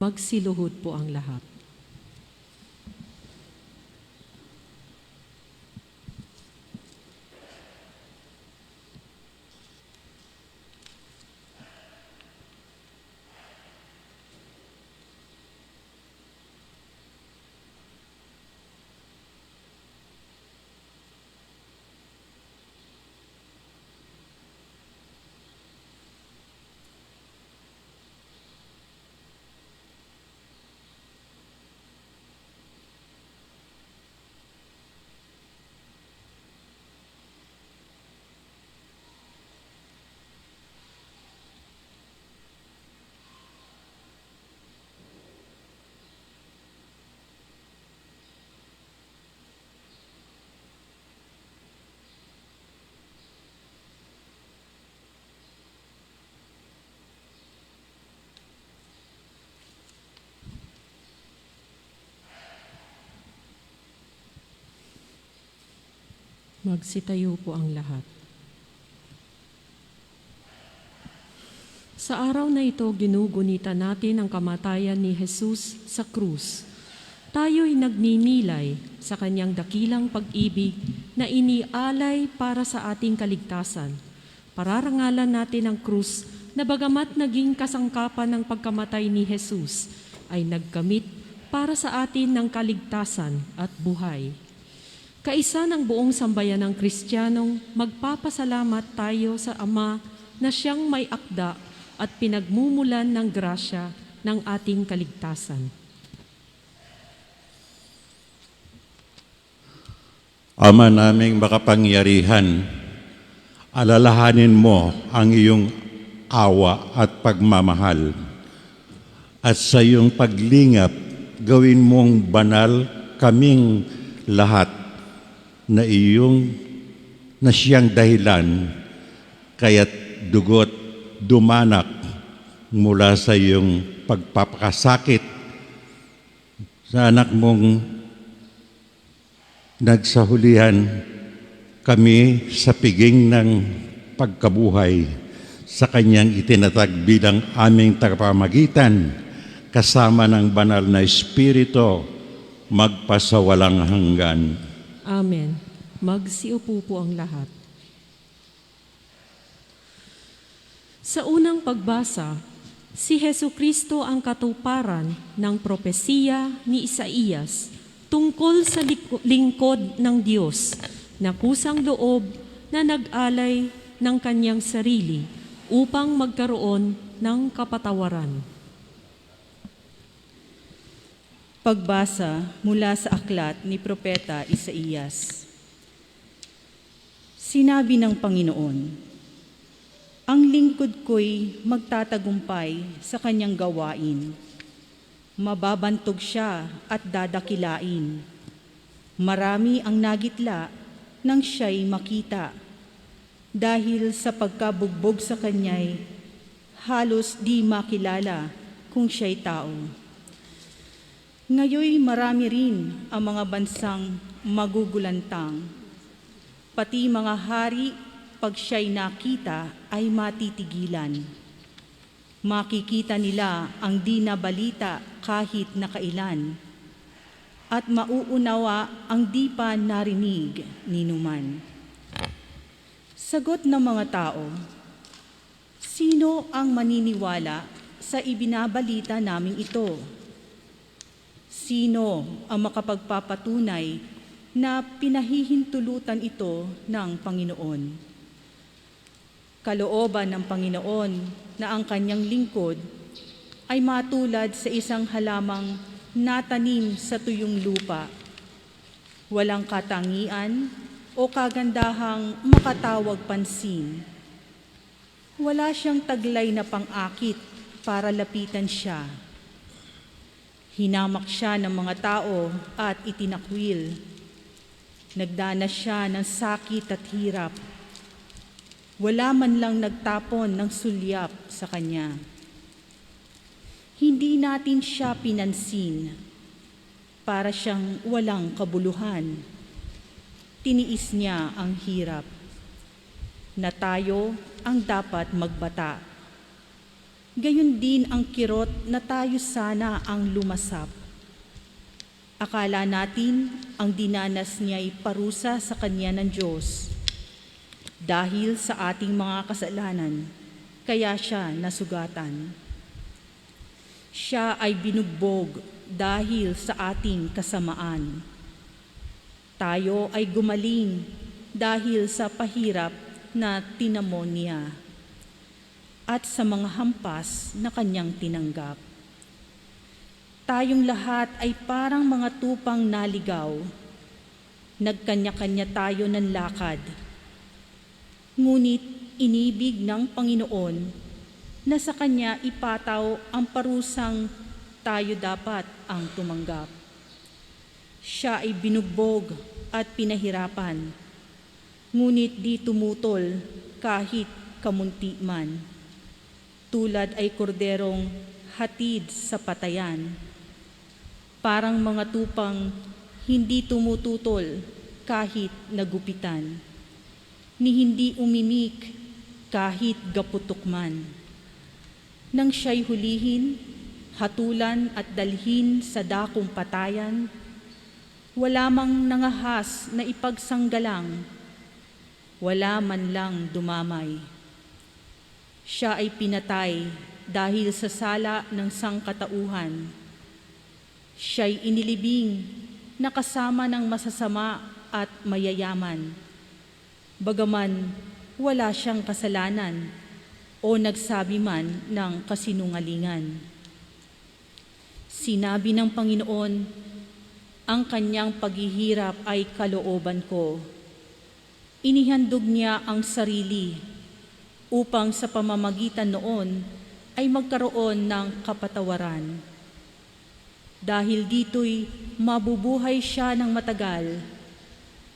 Magsiluhod po ang lahat. Magsitayo po ang lahat. Sa araw na ito, ginugunita natin ang kamatayan ni Jesus sa krus. Tayo'y nagninilay sa kanyang dakilang pag-ibig na inialay para sa ating kaligtasan. Pararangalan natin ang krus na bagamat naging kasangkapan ng pagkamatay ni Jesus, ay nagkamit para sa atin ng kaligtasan at buhay. Kaisa ng buong sambayan ng Kristiyanong, magpapasalamat tayo sa Ama na siyang may akda at pinagmumulan ng grasya ng ating kaligtasan. Ama naming makapangyarihan, alalahanin mo ang iyong awa at pagmamahal. At sa iyong paglingap, gawin mong banal kaming lahat na siyang dahilan, kaya't dugot dumanak mula sa iyong pagpapakasakit sa anak mong nagsahulihan kami sa piging ng pagkabuhay, sa kanyang itinatag bilang aming tagapamagitan kasama ng banal na Espiritu magpasawalang hanggan. Amen. Magsiupo po ang lahat. Sa unang pagbasa, si Hesukristo ang katuparan ng propesiya ni Isaías tungkol sa lingkod ng Diyos na kusang loob na nag-alay ng kanyang sarili upang magkaroon ng kapatawaran. Pagbasa mula sa aklat ni Propeta Isaías. Sinabi ng Panginoon, ang lingkod ko'y magtatagumpay sa kanyang gawain. Mababantog siya at dadakilain. Marami ang nagitla nang siya'y makita. Dahil sa pagkabugbog sa kanya'y halos di makilala kung siya'y tao. Ngayoy marami rin ang mga bansang magugulantang. Pati mga hari, pag siya'y nakita, ay matitigilan. Makikita nila ang di nabalita kahit nakailan, at mauunawa ang di pa narinig ni numan. Sagot ng mga tao, sino ang maniniwala sa ibinabalita naming ito? Sino ang makapagpapatunay na pinahihintulutan ito ng Panginoon? Kalooban ng Panginoon na ang kanyang lingkod ay matulad sa isang halamang natanim sa tuyong lupa. Walang katangian o kagandahang makatawag pansin. Wala siyang taglay na pang-akit para lapitan siya. Hinamak siya ng mga tao at itinakwil. Nagdanas siya ng sakit at hirap. Wala man lang nagtapon ng sulyap sa kanya. Hindi natin siya pinansin. Para siyang walang kabuluhan. Tiniis niya ang hirap. Na tayo ang dapat magbata. Gayon din ang kirot na tayo sana ang lumasap. Akala natin ang dinanas niya'y parusa sa kanya ng Diyos. Dahil sa ating mga kasalanan, kaya siya nasugatan. Siya ay binugbog dahil sa ating kasamaan. Tayo ay gumaling dahil sa pahirap na tinamo niya at sa mga hampas na kanyang tinanggap. Tayong lahat ay parang mga tupang naligaw. Nagkanya-kanya tayo ng lakad. Ngunit inibig ng Panginoon na sa Kanya ipataw ang parusang tayo dapat ang tumanggap. Siya ay binugbog at pinahirapan, ngunit di tumutol kahit kamunti man. Tulad ay korderong hatid sa patayan, parang mga tupang hindi tumututol kahit nagupitan, ni hindi umimik kahit gaputok man. Nang siya'y hulihin, hatulan at dalhin sa dakong patayan, wala mang nangahas na ipagsanggalang, wala man lang dumamay. Siya ay pinatay dahil sa sala ng sangkatauhan. Siya'y inilibing na kasama ng masasama at mayayaman. Bagaman wala siyang kasalanan o nagsabi man ng kasinungalingan. Sinabi ng Panginoon, ang kanyang paghihirap ay kalooban ko. Inihandog niya ang sarili upang sa pamamagitan noon ay magkaroon ng kapatawaran. Dahil dito'y mabubuhay siya ng matagal,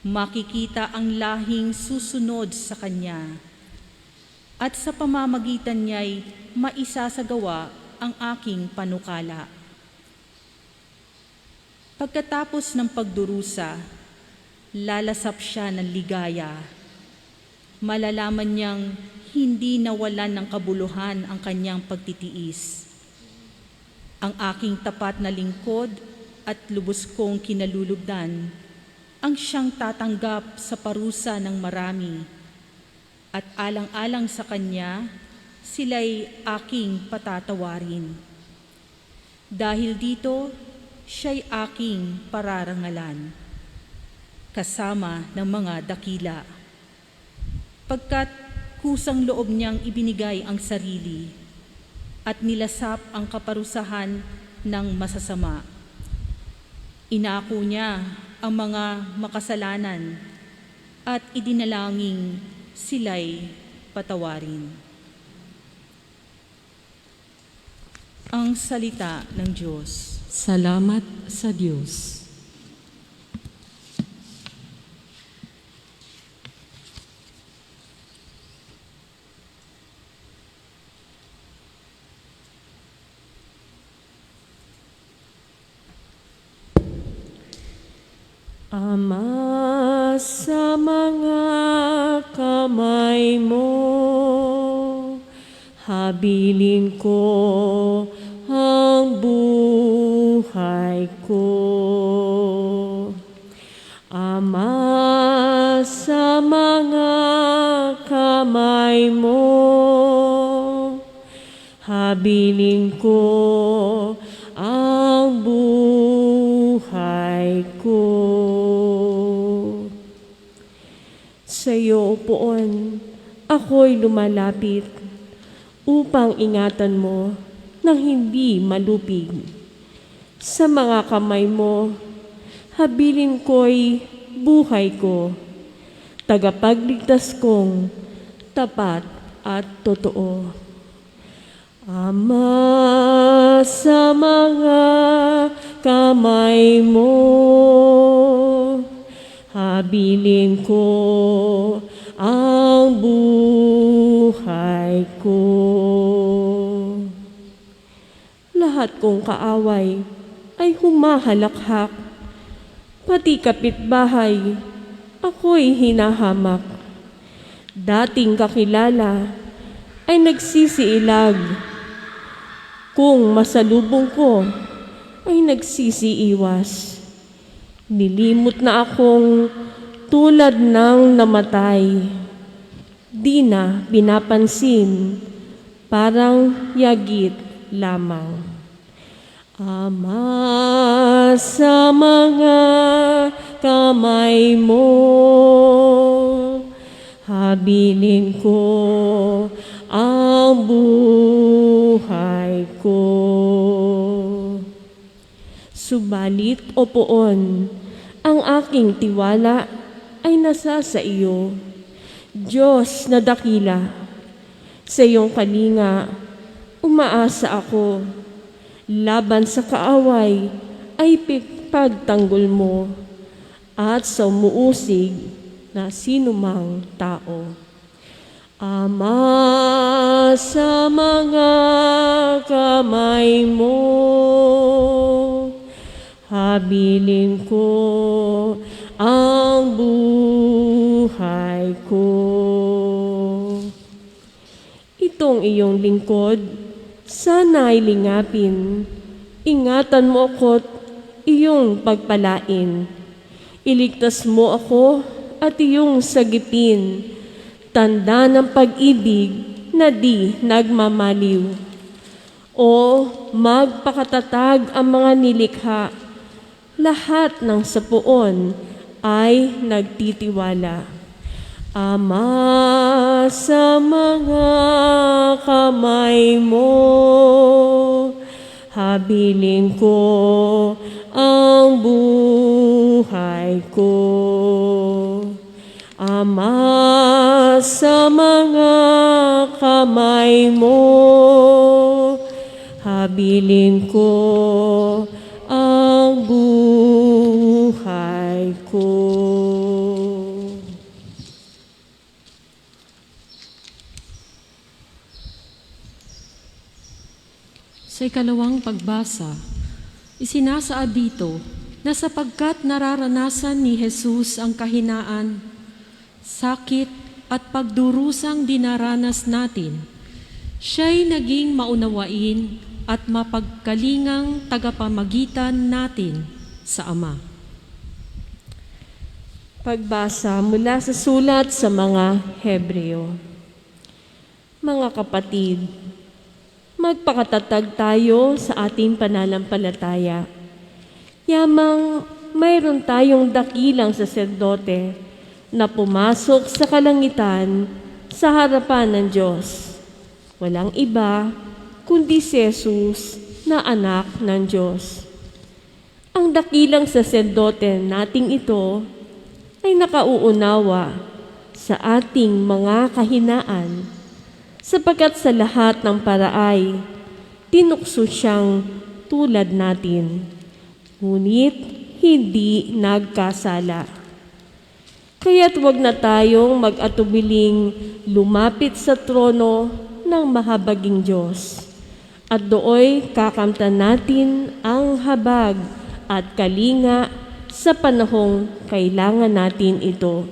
makikita ang lahing susunod sa kanya, at sa pamamagitan niya'y maisasagawa ang aking panukala. Pagkatapos ng pagdurusa, lalasap siya ng ligaya. Malalaman niyang hindi nawalan ng kabuluhan ang kanyang pagtitiis. Ang aking tapat na lingkod at lubos kong kinalulugdan ang siyang tatanggap sa parusa ng marami, at alang-alang sa kanya, sila'y aking patatawarin. Dahil dito, siya'y aking pararangalan, kasama ng mga dakila. Pagkat kusang loob niyang ibinigay ang sarili at nilasap ang kaparusahan ng masasama. Inako niya ang mga makasalanan at idinalangin sila'y patawarin. Ang salita ng Diyos. Salamat sa Diyos. Ama, sa mga kamay mo, habilin ko ang buhay ko. Ama, sa mga kamay mo, habilin ko ang buhay ko. Sa iyo, Poon, ako'y lumalapit upang ingatan mo nang hindi malupig. Sa mga kamay mo, habilin ko'y buhay ko, tagapagligtas kong tapat at totoo. Ama, sa mga kamay mo, habilin ko ang buhay ko. Lahat kong kaaway ay humahalakhak, pati kapitbahay ako'y hinahamak. Dating kakilala ay nagsisiilag, kung masalubong ko ay nagsisiiwas. Nilimot na akong tulad ng namatay. Di na pinapansin, parang yagit lamang. Ama, sa mga kamay mo, habilin ko ang buhay ko. Subalit o poon, ang aking tiwala ay nasa sa iyo. Diyos na dakila, sa iyong kalinga, umaasa ako. Laban sa kaaway ay pagtanggol mo at sa umuusig na sinumang tao. Ama, sa mga kamay mo, habilin ko ang buhay ko. Itong iyong lingkod, sana'y lingapin, ingatan mo ako't iyong pagpalain. Iligtas mo ako at iyong sagipin, tanda ng pag-ibig na di nagmamaliw. O magpakatatag ang mga nilikha, lahat ng sapuon ay nagtitiwala. Ama, sa mga kamay mo, habilin ko ang buhay ko. Ama, sa mga kamay mo, habilin ko ang buhay ko. Sa ikalawang pagbasa, isinasaad dito na sapagkat nararanasan ni Jesus ang kahinaan, sakit at pagdurusang dinaranas natin, siya'y naging maunawain at mapagkalingang tagapamagitan natin sa Ama. Pagbasa mula sa sulat sa mga Hebreo. Mga kapatid, magpakatatag tayo sa ating pananampalataya. Yamang mayroon tayong dakilang saserdote na pumasok sa kalangitan sa harapan ng Diyos. Walang iba kundi si Jesus na anak ng Diyos. Ang dakilang saserdote nating ito ay nakauunawa sa ating mga kahinaan, sapagkat sa lahat ng paraay, tinukso siyang tulad natin, ngunit hindi nagkasala. Kaya't huwag na tayong mag-atubiling lumapit sa trono ng mahabaging Diyos, at dooy kakamtan natin ang habag at kalinga sa panahong kailangan natin ito.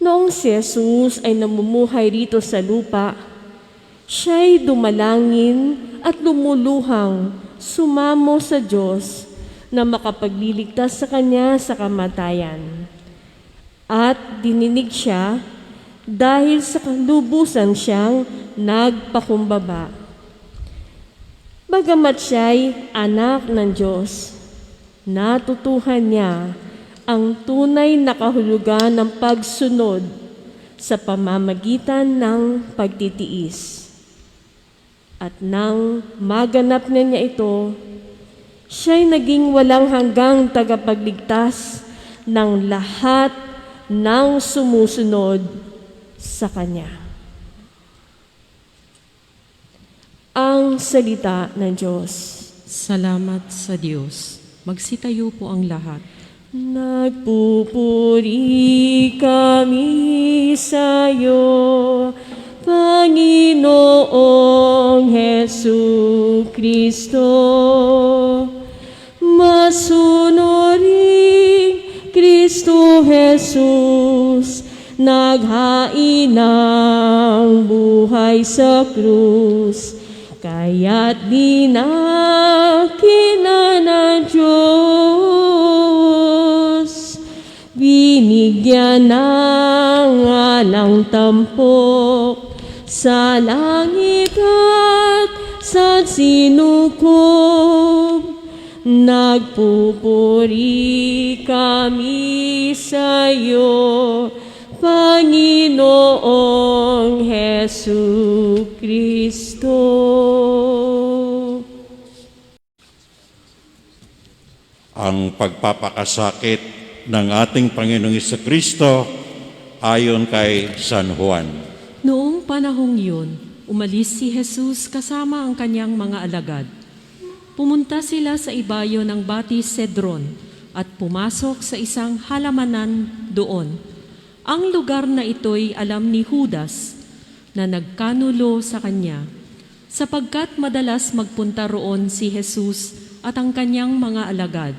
Noong si Jesus ay namumuhay rito sa lupa, siya'y dumalangin at lumuluhang sumamo sa Diyos na makapagliligtas sa kanya sa kamatayan. At dininig siya dahil sa lubusan siyang nagpakumbaba. Bagamat siya'y anak ng Diyos, natutuhan niya ang tunay na kahulugan ng pagsunod sa pamamagitan ng pagtitiis. At nang maganap na niya ito, siya'y naging walang hanggang tagapagligtas ng lahat ng sumusunod sa Kanya. Ang salita ng Diyos. Salamat sa Diyos. Magsitayo po ang lahat. Nagpupuri kami sa iyo, Panginoong Jesucristo. Masunuring Kristo Jesus, naghain ng buhay sa krus. Kaya't dinakina ng Diyos, binigyan ng alang tampok sa langit at sa sinukob. Nagpupuri kami sa iyo, Panginoong Hesu Kristo. Ang pagpapakasakit ng ating Panginoong Kristo ayon kay San Juan. Noong panahong yun, umalis si Jesus kasama ang kanyang mga alagad. Pumunta sila sa ibayo ng Batis Cedron at pumasok sa isang halamanan doon. Ang lugar na ito'y alam ni Judas na nagkanulo sa kanya, sapagkat madalas magpunta roon si Jesus at ang kanyang mga alagad.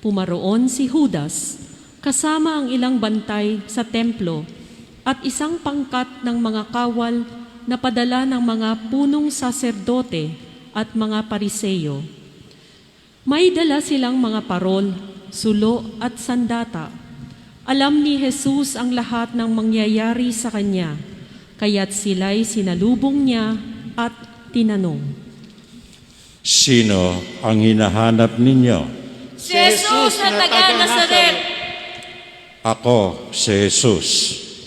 Pumaroon si Judas kasama ang ilang bantay sa templo at isang pangkat ng mga kawal na padala ng mga punong saserdote at mga pariseyo. May dala silang mga parol, sulo at sandata. Alam ni Jesus ang lahat ng mangyayari sa kanya, kaya't sila'y sinalubong niya at tinanong, Sino ang hinahanap ninyo? Si Jesus na taga-Nazaret. Ako si Jesus.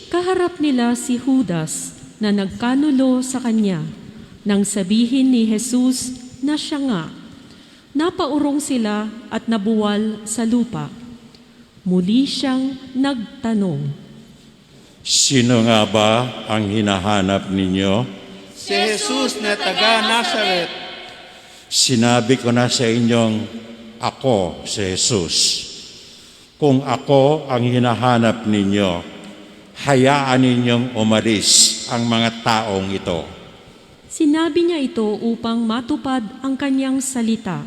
Kaharap nila si Judas na nagkanulo sa kanya. Nang sabihin ni Jesus na siya nga, napaurong sila at nabuwal sa lupa. Muli siyang nagtanong, Sino nga ba ang hinahanap ninyo? Si Jesus na taga-Nazaret. Sinabi ko na sa inyong, ako si Jesus. Kung ako ang hinahanap ninyo, hayaan ninyong umalis ang mga taong ito. Sinabi niya ito upang matupad ang kanyang salita.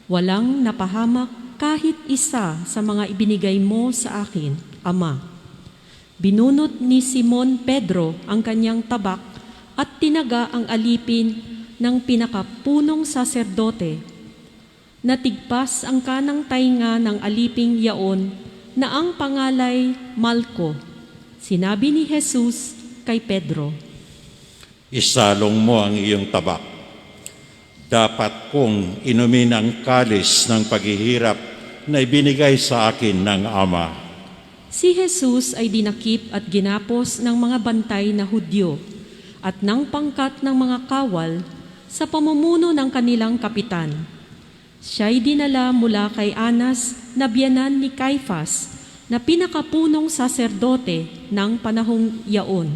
Walang napahamak kahit isa sa mga ibinigay mo sa akin, Ama. Binunot ni Simon Pedro ang kanyang tabak at tinaga ang alipin ng pinakapunong saserdote. Natigpas ang kanang tainga ng aliping yaon na ang pangalay Malko. Sinabi ni Jesus kay Pedro, Isalong mo ang iyong tabak. Dapat kong inumin ang kalis ng paghihirap na ibinigay sa akin ng Ama. Si Jesus ay dinakip at ginapos ng mga bantay na Hudyo at ng pangkat ng mga kawal sa pamumuno ng kanilang kapitan. Siya'y dinala mula kay Anas na biyanan ni Caifas na pinakapunong saserdote ng panahong yaon.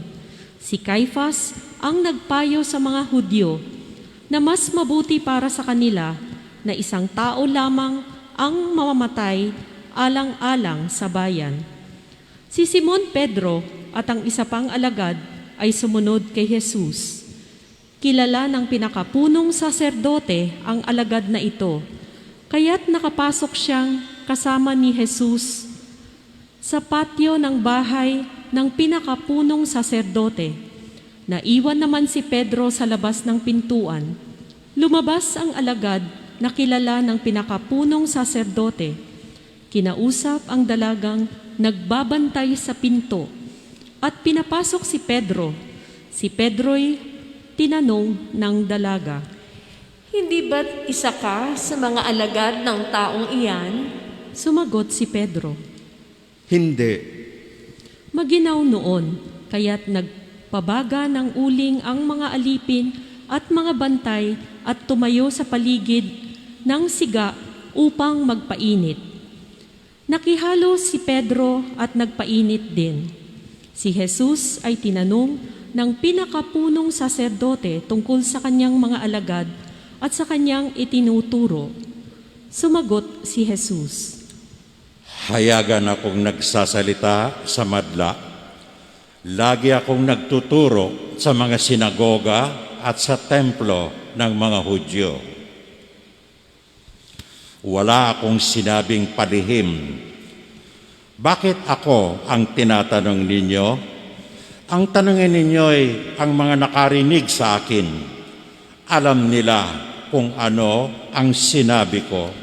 Si Caifas ang nagpayo sa mga Hudyo na mas mabuti para sa kanila na isang tao lamang ang mamamatay alang-alang sa bayan. Si Simon Pedro at ang isa pang alagad ay sumunod kay Jesus. Kilala ng pinakapunong saserdote ang alagad na ito, kaya't nakapasok siyang kasama ni Jesus sa patio ng bahay ng pinakapunong saserdote. Naiwan naman si Pedro sa labas ng pintuan. Lumabas ang alagad na kilala ng pinakapunong saserdote. Kinausap ang dalagang nagbabantay sa pinto at pinapasok si Pedro. Si Pedro'y tinanong ng dalaga, Hindi ba't isa ka sa mga alagad ng taong iyan? Sumagot si Pedro, Hindi. maginaw noon, kaya't nagpabaga ng uling ang mga alipin at mga bantay at tumayo sa paligid ng siga upang magpainit. Nakihalo si Pedro at nagpainit din. Si Jesus ay tinanong ng pinakapunong saserdote tungkol sa kanyang mga alagad at sa kanyang itinuturo. Sumagot si Jesus, Hayagan akong nagsasalita sa madla. Lagi akong nagtuturo sa mga sinagoga at sa templo ng mga Hudyo. Wala akong sinabing palihim. Bakit ako ang tinatanong ninyo? Ang tanongin ninyo ay ang mga nakarinig sa akin. Alam nila kung ano ang sinabi ko.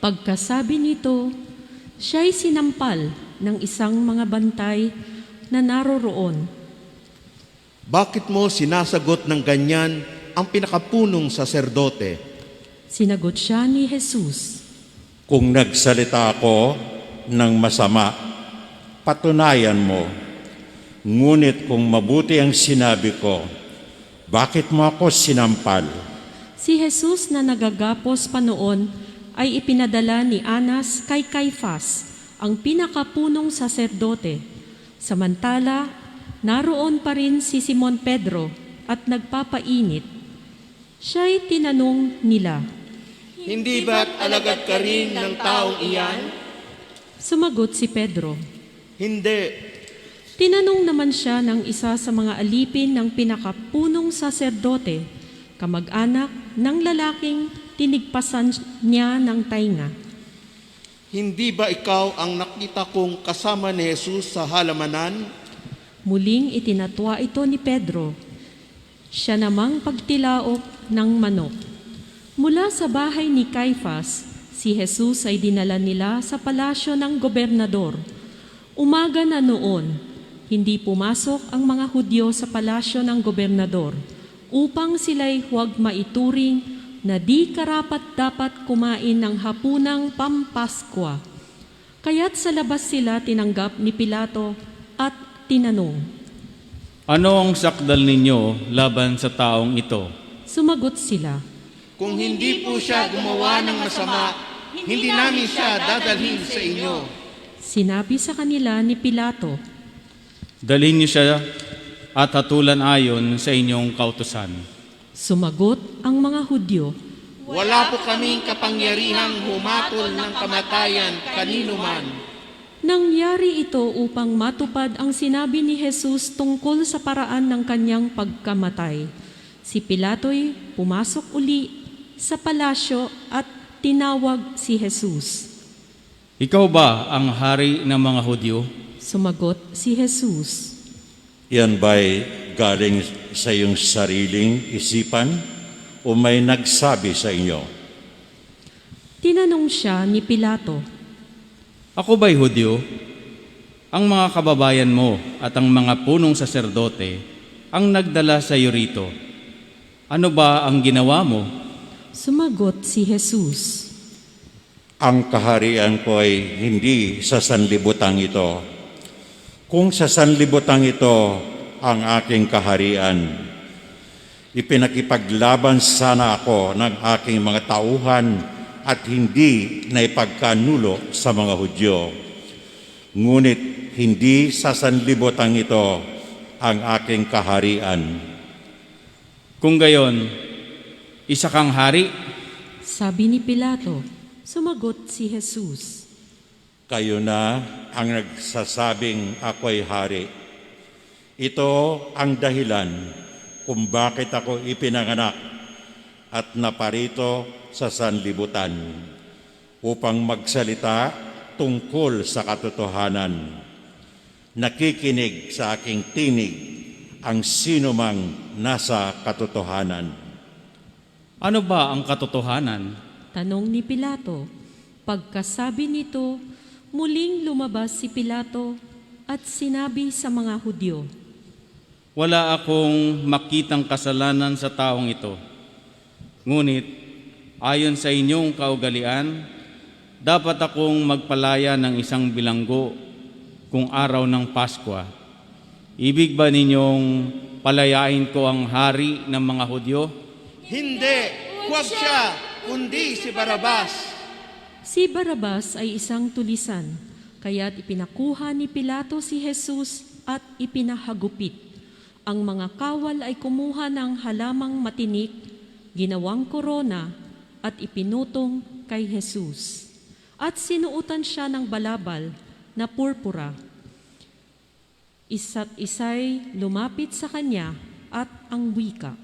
Pagkasabi nito, siya'y sinampal ng isang mga bantay na naroroon. Bakit mo sinasagot ng ganyan ang pinakapunong saserdote? Sinagot siya ni Jesus. Kung nagsalita ako ng masama, patunayan mo. Ngunit kung mabuti ang sinabi ko, bakit mo ako sinampal? Si Jesus na nagagapos pa noon ay ipinadala ni Anas kay Caifás, ang pinakapunong saserdote. Samantala, naroon pa rin si Simon Pedro at nagpapainit. Siya'y tinanong nila. Hindi ba't alagad ka rin ng taong iyan? Sumagot si Pedro. Hindi. Tinanong naman siya ng isa sa mga alipin ng pinakapunong saserdote, kamag-anak ng lalaking tinigpasan niya ng tainga. Hindi ba ikaw ang nakita kong kasama ni Jesus sa halamanan? Muling itinatwa ito ni Pedro. Siya namang pagtilaok ng manok. Mula sa bahay ni Caifás, si Jesus ay dinala nila sa palasyo ng gobernador. Umaga na noon, hindi pumasok ang mga Hudyo sa palasyo ng gobernador upang sila'y huwag maituring na di karapat-dapat kumain ng hapunang Pampaskwa. Kaya't sa labas sila tinanggap ni Pilato at tinanong. Ano ang sakdal ninyo laban sa taong ito? Sumagot sila. Kung hindi po siya gumawa ng masama, hindi namin siya dadalhin sa inyo. Sinabi sa kanila ni Pilato, Dalhin niyo siya at hatulan ayon sa inyong kautusan. sumagot ang mga Hudyo. Wala po kaming kapangyarihang humatol ng kamatayan kanino man. Nangyari ito upang matupad ang sinabi ni Jesus tungkol sa paraan ng kanyang pagkamatay. Si Pilato'y pumasok uli sa palasyo at tinawag si Jesus. Ikaw ba ang hari ng mga Hudyo? Sumagot si Jesus. Yan ba'y galing sa iyong sariling isipan o may nagsabi sa inyo? Tinanong siya ni Pilato. Ako ba'y Hudyo? Ang mga kababayan mo at ang mga punong saserdote ang nagdala sa iyo rito. Ano ba ang ginawa mo? Sumagot si Jesus. Ang kaharian ko ay hindi sa sanlibutan ito. Kung sa sanlibutan ito ang aking kaharian, ipinakipaglaban sana ako ng aking mga tauhan at hindi na ipagkanulo sa mga Hudyo. Ngunit hindi sa sanlibutan ito ang aking kaharian. Kung gayon, isa kang hari? Sabi ni Pilato. Sumagot si Jesus. Kayo na ang nagsasabing ako'y hari. Ito ang dahilan kung bakit ako ipinanganak at naparito sa sanlibutan upang magsalita tungkol sa katotohanan. Nakikinig sa aking tinig ang sinumang nasa katotohanan. Ano ba ang katotohanan? Tanong ni Pilato. Pagkasabi nito, muling lumabas si Pilato at sinabi sa mga Hudyo, Wala akong makitang kasalanan sa taong ito. Ngunit, ayon sa inyong kaugalian, dapat akong magpalaya ng isang bilanggo kung araw ng Paskwa. Ibig ba ninyong palayain ko ang hari ng mga Hudyo? Hindi, huwag siya, kundi si Barabas. si Barabas ay isang tulisan, kaya't ipinakuha ni Pilato si Jesus at ipinahagupit. Ang mga kawal ay kumuha ng halamang matinik, ginawang korona at ipinutong kay Jesus. At sinuutan siya ng balabal na purpura. Isa't isa'y lumapit sa kanya at ang wika.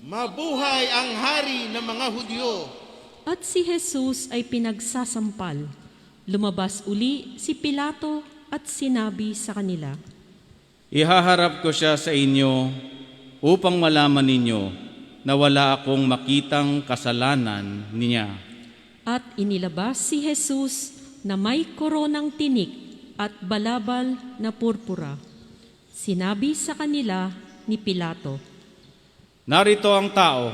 Mabuhay ang hari ng mga Hudyo. At si Jesus ay pinagsasampal. Lumabas uli si Pilato at sinabi sa kanila, Ihaharap ko siya sa inyo upang malaman ninyo na wala akong makitang kasalanan niya. At inilabas si Jesus na may koronang tinik at balabal na purpura. Sinabi sa kanila ni Pilato, Narito ang tao.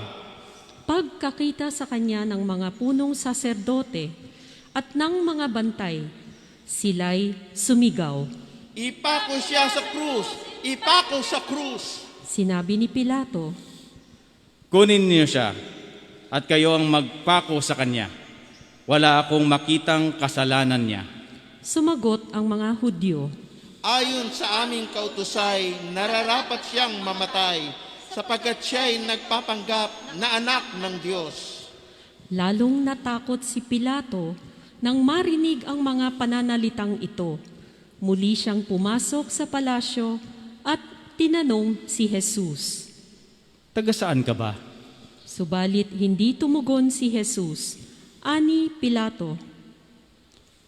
pagkakita sa kanya ng mga punong saserdote at ng mga bantay, sila'y sumigaw. Ipako siya sa krus! Ipako sa krus! Sinabi ni Pilato, Kunin niyo siya at kayo ang magpako sa kanya. Wala akong makitang kasalanan niya. sumagot ang mga Hudyo. Ayon sa aming kautusay, nararapat siyang mamatay sapagkat siya'y nagpapanggap na anak ng Diyos. Lalong natakot si Pilato nang marinig ang mga pananalitang ito. Muli siyang pumasok sa palasyo at tinanong si Jesus. Taga saan ka ba? Subalit hindi tumugon si Jesus. Ani Pilato,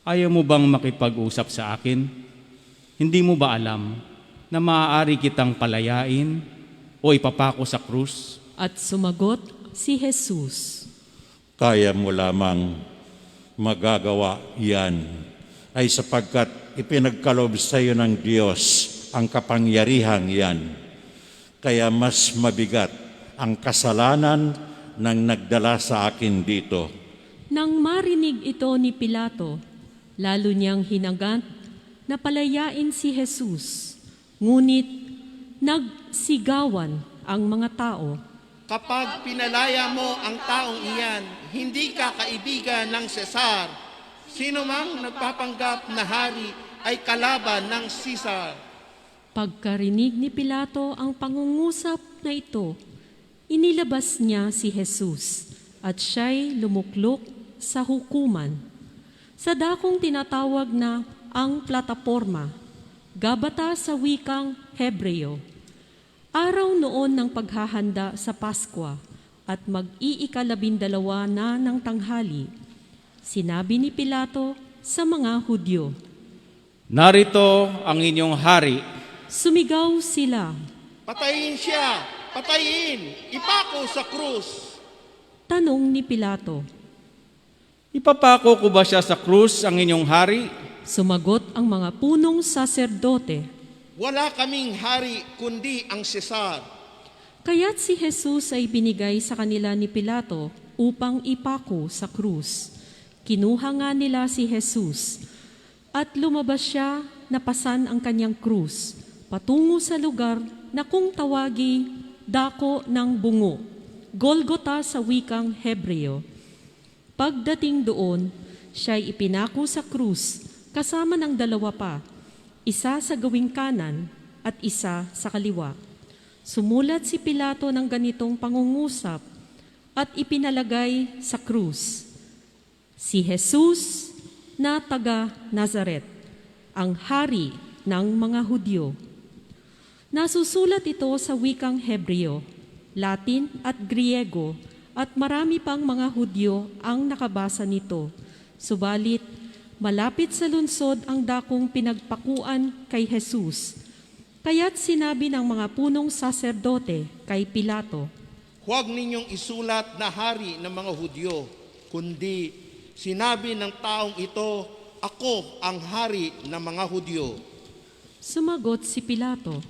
Ayaw mo bang makipag-usap sa akin? Hindi mo ba alam na maaari kitang palayain o ipapako sa krus? at sumagot si Jesus. Kaya mo lamang magagawa yan ay sapagkat ipinagkaloob sa iyo ng Diyos ang kapangyarihang yan. Kaya mas mabigat ang kasalanan ng nagdala sa akin dito. Nang marinig ito ni Pilato, lalo niyang hinagat na palayain si Jesus. Ngunit nagsigawan ang mga tao. Kapag pinalaya mo ang taong iyan, hindi ka kaibigan ng Cesar. Sino mang nagpapanggap na hari ay kalaban ng Caesar. Pagkarinig ni Pilato ang pangungusap na ito, inilabas niya si Jesus at siya'y lumuklok sa hukuman. Sa dakong tinatawag na ang plataporma, gabata sa wikang Hebreo. Araw noon ng paghahanda sa Paskwa at mag-iikalabindalawa na ng tanghali, sinabi ni Pilato sa mga Hudyo. Narito ang inyong hari. Sumigaw sila. Patayin siya! Patayin! Ipako sa krus! Tanong ni Pilato. Ipapako ko ba siya sa krus ang inyong hari? Sumagot ang mga punong saserdote. Wala kaming hari kundi ang Cesar. Kaya't si Jesus ay binigay sa kanila ni Pilato upang ipako sa krus. Kinuha nga nila si Jesus at lumabas siya na pasan ang kanyang krus patungo sa lugar na kung tawagi dako ng bungo, Golgota sa wikang Hebreo. Pagdating doon, siya'y ipinako sa krus kasama ng dalawa pa, isa sa gawing kanan at isa sa kaliwa. Sumulat si Pilato ng ganitong pangungusap at ipinalagay sa krus, si Jesus na taga Nazaret, ang hari ng mga Hudyo. Nasusulat ito sa wikang Hebreo, Latin at Griego at marami pang mga Hudyo ang nakabasa nito. Subalit, malapit sa lungsod ang dakong pinagpakuan kay Jesus. Kaya't sinabi ng mga punong saserdote kay Pilato, Huwag ninyong isulat na hari ng mga Hudyo, kundi sinabi ng taong ito, Ako ang hari ng mga Hudyo. Sumagot si Pilato,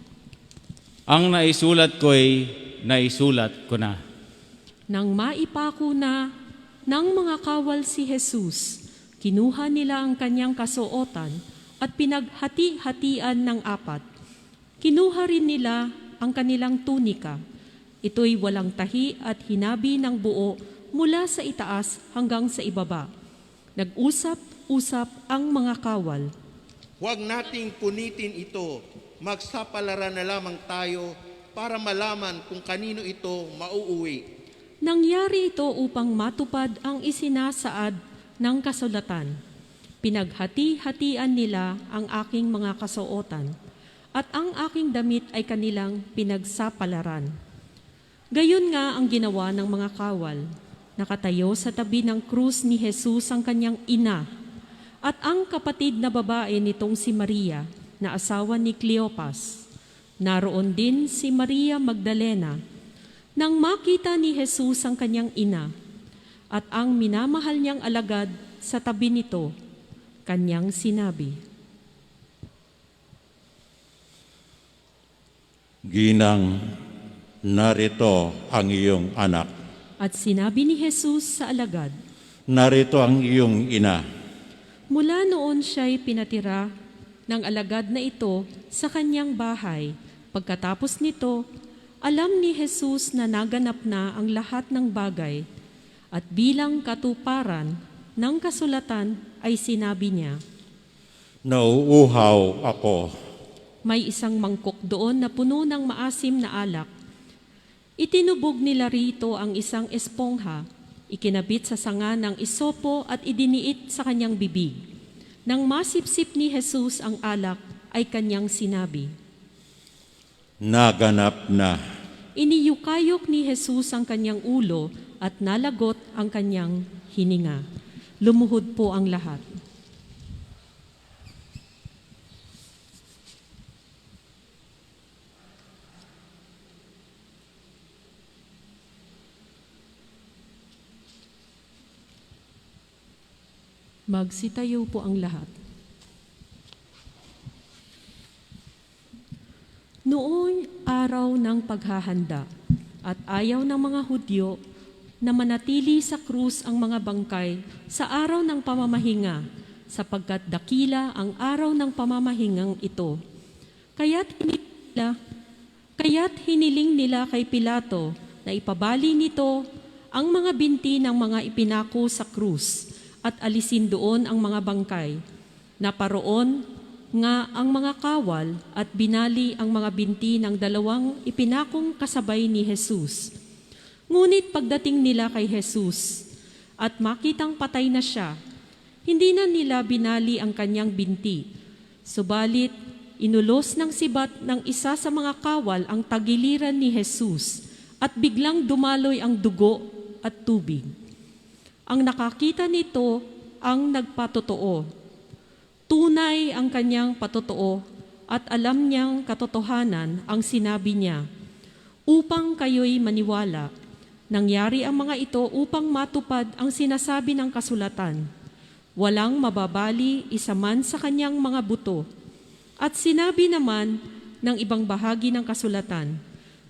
Ang naisulat ko'y naisulat ko na. nang maipako na ng mga kawal si Jesus, kinuha nila ang kanyang kasuotan at pinaghati-hatian ng apat. Kinuha rin nila ang kanilang tunika. Ito'y walang tahi at hinabi ng buo mula sa itaas hanggang sa ibaba. Nag-usap-usap ang mga kawal. Huwag nating punitin ito. Magsapalaran na lamang tayo para malaman kung kanino ito mauuwi. Nangyari ito upang matupad ang isinasaad ng kasulatan. Pinaghati-hatian nila ang aking mga kasuotan, at ang aking damit ay kanilang pinagsapalaran. Gayon nga ang ginawa ng mga kawal. Nakatayo sa tabi ng krus ni Jesus ang kanyang ina, at ang kapatid na babae nitong si Maria, na asawa ni Cleopas. Naroon din si Maria Magdalena, Nang makita ni Jesus ang kanyang ina at ang minamahal niyang alagad sa tabi nito, kanyang sinabi, Ginang, narito ang iyong anak. at sinabi ni Jesus sa alagad. Narito ang iyong ina. Mula noon siya'y pinatira ng alagad na ito sa kanyang bahay. Pagkatapos nito, alam ni Jesus na naganap na ang lahat ng bagay at bilang katuparan ng kasulatan ay sinabi niya, Nauuhaw ako. may isang mangkok doon na puno ng maasim na alak. Itinubog nila rito ang isang espongha, ikinabit sa sanga ng isopo at idiniit sa kanyang bibig. Nang masipsip ni Jesus ang alak, ay kanyang sinabi, Naganap na. Iniyukayok ni Jesus ang kanyang ulo at nalagot ang kanyang hininga. Lumuhod po ang lahat. Magsitayo po ang lahat. Noong araw ng paghahanda at ayaw ng mga Hudyo na manatili sa krus ang mga bangkay sa araw ng pamamahinga sapagkat dakila ang araw ng pamamahingang ito. Kaya't hiniling nila kay Pilato na ipabali nito ang mga binti ng mga ipinako sa krus at alisin doon ang mga bangkay. Naparoon nga ang mga kawal at binali ang mga binti ng dalawang ipinakong kasabay ni Jesus. Ngunit pagdating nila kay Jesus at makitang patay na siya, hindi na nila binali ang kanyang binti. Subalit, inulos ng sibat ng isa sa mga kawal ang tagiliran ni Jesus at biglang dumaloy ang dugo at tubig. Ang nakakita nito ang nagpatotoo. Tunay ang kanyang patotoo at alam niyang katotohanan ang sinabi niya, upang kayo'y maniwala. Nangyari ang mga ito upang matupad ang sinasabi ng kasulatan. Walang mababali isa man sa kanyang mga buto. At sinabi naman ng ibang bahagi ng kasulatan,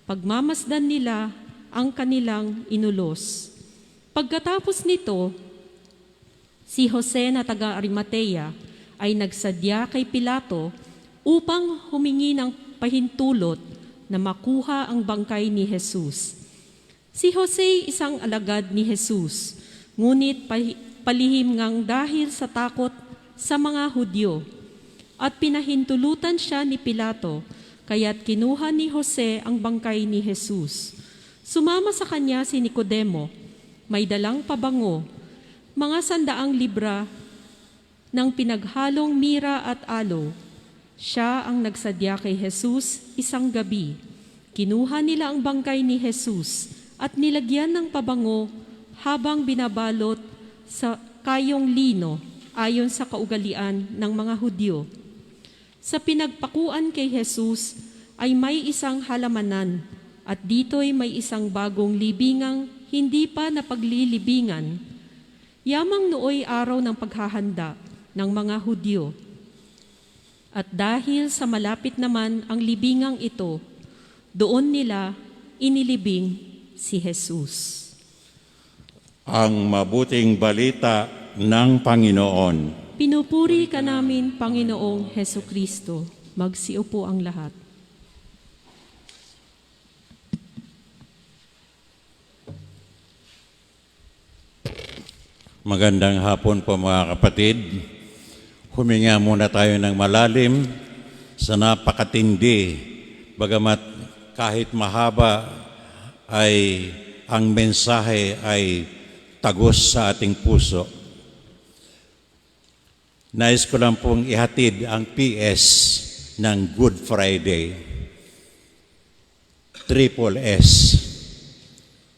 pagmamasdan nila ang kanilang inulos. Pagkatapos nito, si Jose na taga Arimatea ay nagsadya kay Pilato upang humingi ng pahintulot na makuha ang bangkay ni Jesus. Si Jose isang alagad ni Jesus, ngunit palihim ngang dahil sa takot sa mga Hudyo. At pinahintulutan siya ni Pilato, kaya't kinuha ni Jose ang bangkay ni Jesus. Sumama sa kanya si Nicodemo, may dalang pabango, mga 100 libra ng pinaghalong mira at aloe. Siya ang nagsadya kay Jesus isang gabi. Kinuha nila ang bangkay ni Jesus at nilagyan ng pabango habang binabalot sa kayong lino ayon sa kaugalian ng mga Hudyo. Sa pinagpakuan kay Jesus ay may isang halamanan at dito'y may isang bagong libingang hindi pa napaglilibingan. Yamang nooy araw ng paghahanda ng mga Hudyo. At dahil sa malapit naman ang libingang ito, doon nila inilibing si Jesus. Ang mabuting balita ng Panginoon. Pinupuri ka namin, Panginoong Heso Kristo. Magsiupo ang lahat. Magandang hapon po mga kapatid. Huminga muna tayo ng malalim sa napakatindi, bagamat kahit mahaba ay ang mensahe ay tagos sa ating puso. Nais ko lang pong ihatid ang PS ng Good Friday. Triple S.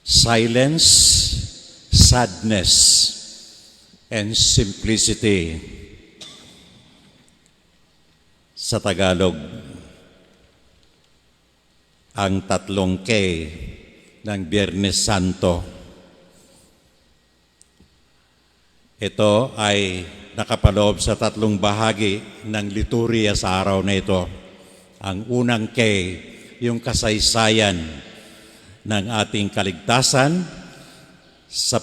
Silence, sadness, and simplicity. Sa Tagalog, ang tatlong K ng Biyernes Santo. Ito ay nakapaloob sa tatlong bahagi ng liturya sa araw na ito. Ang unang K, yung kasaysayan ng ating kaligtasan sa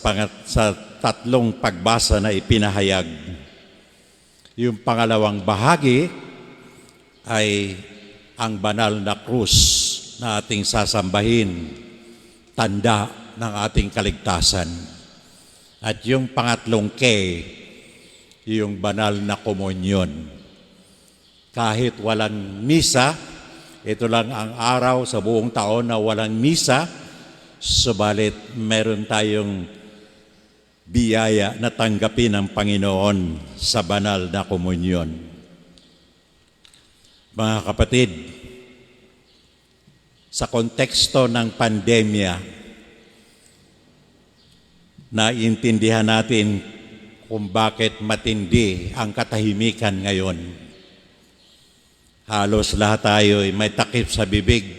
tatlong pagbasa na ipinahayag. Yung pangalawang bahagi ay ang banal na krus na ating sasambahin, tanda ng ating kaligtasan. At yung pangatlong K, yung banal na komunyon. Kahit walang misa, ito lang ang araw sa buong taon na walang misa, subalit meron tayong biyaya na tanggapin ng Panginoon sa banal na komunyon. Mga kapatid, sa konteksto ng pandemya, naiintindihan natin kung bakit matindi ang katahimikan ngayon. Halos lahat tayo ay may takip sa bibig,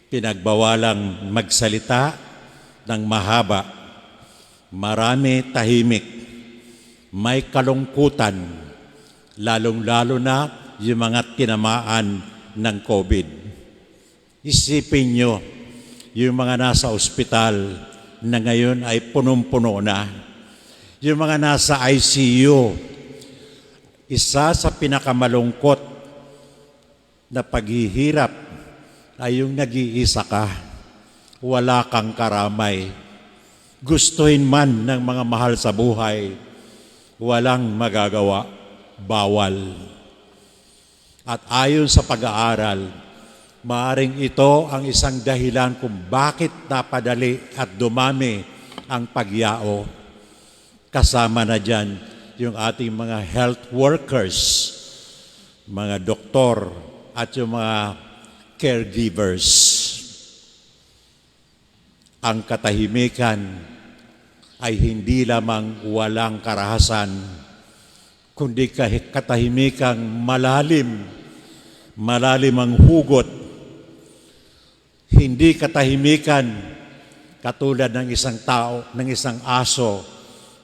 pinagbawalang magsalita ng mahaba, marami tahimik, may kalungkutan, lalong-lalo na yung mga tinamaan ng COVID. Isipin nyo, yung mga nasa ospital na ngayon ay punong-puno na. Yung mga nasa ICU, isa sa pinakamalungkot na paghihirap ay yung nag-iisa ka, wala kang karamay. Gustuhin man ng mga mahal sa buhay, walang magagawa, bawal. At ayon sa pag-aaral, maaring ito ang isang dahilan kung bakit napadali at dumami ang pagyao. Kasama na dyan yung ating mga health workers, mga doktor, at yung mga caregivers. Ang katahimikan ay hindi lamang walang karahasan, kundi katahimikang malalim ang hugot. Hindi katahimikan katulad ng isang tao, ng isang aso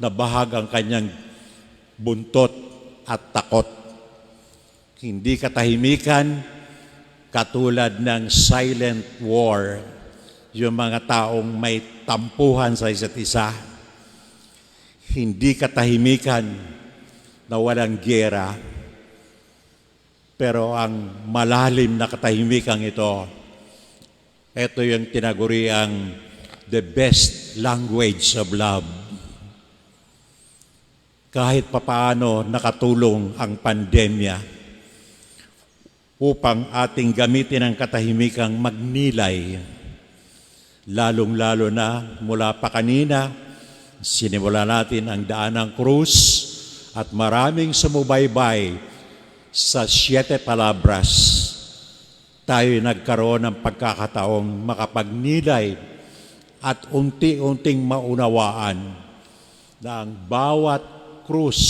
na bahag ang kanyang buntot at takot. Hindi katahimikan katulad ng silent war, yung mga taong may tampuhan sa isa't isa. Hindi katahimikan na walang giyera, pero ang malalim na katahimikan ito yung tinaguriang the best language of love. Kahit papaano nakatulong ang pandemya upang ating gamitin ang katahimikang magnilay, lalong-lalo na mula pa kanina, sinimula natin ang daan ng krus at maraming sumubaybay sa 7 palabras. Tayo nagkaroon ng pagkakataong makapagnilay at unti-unting maunawaan na ang bawat krus,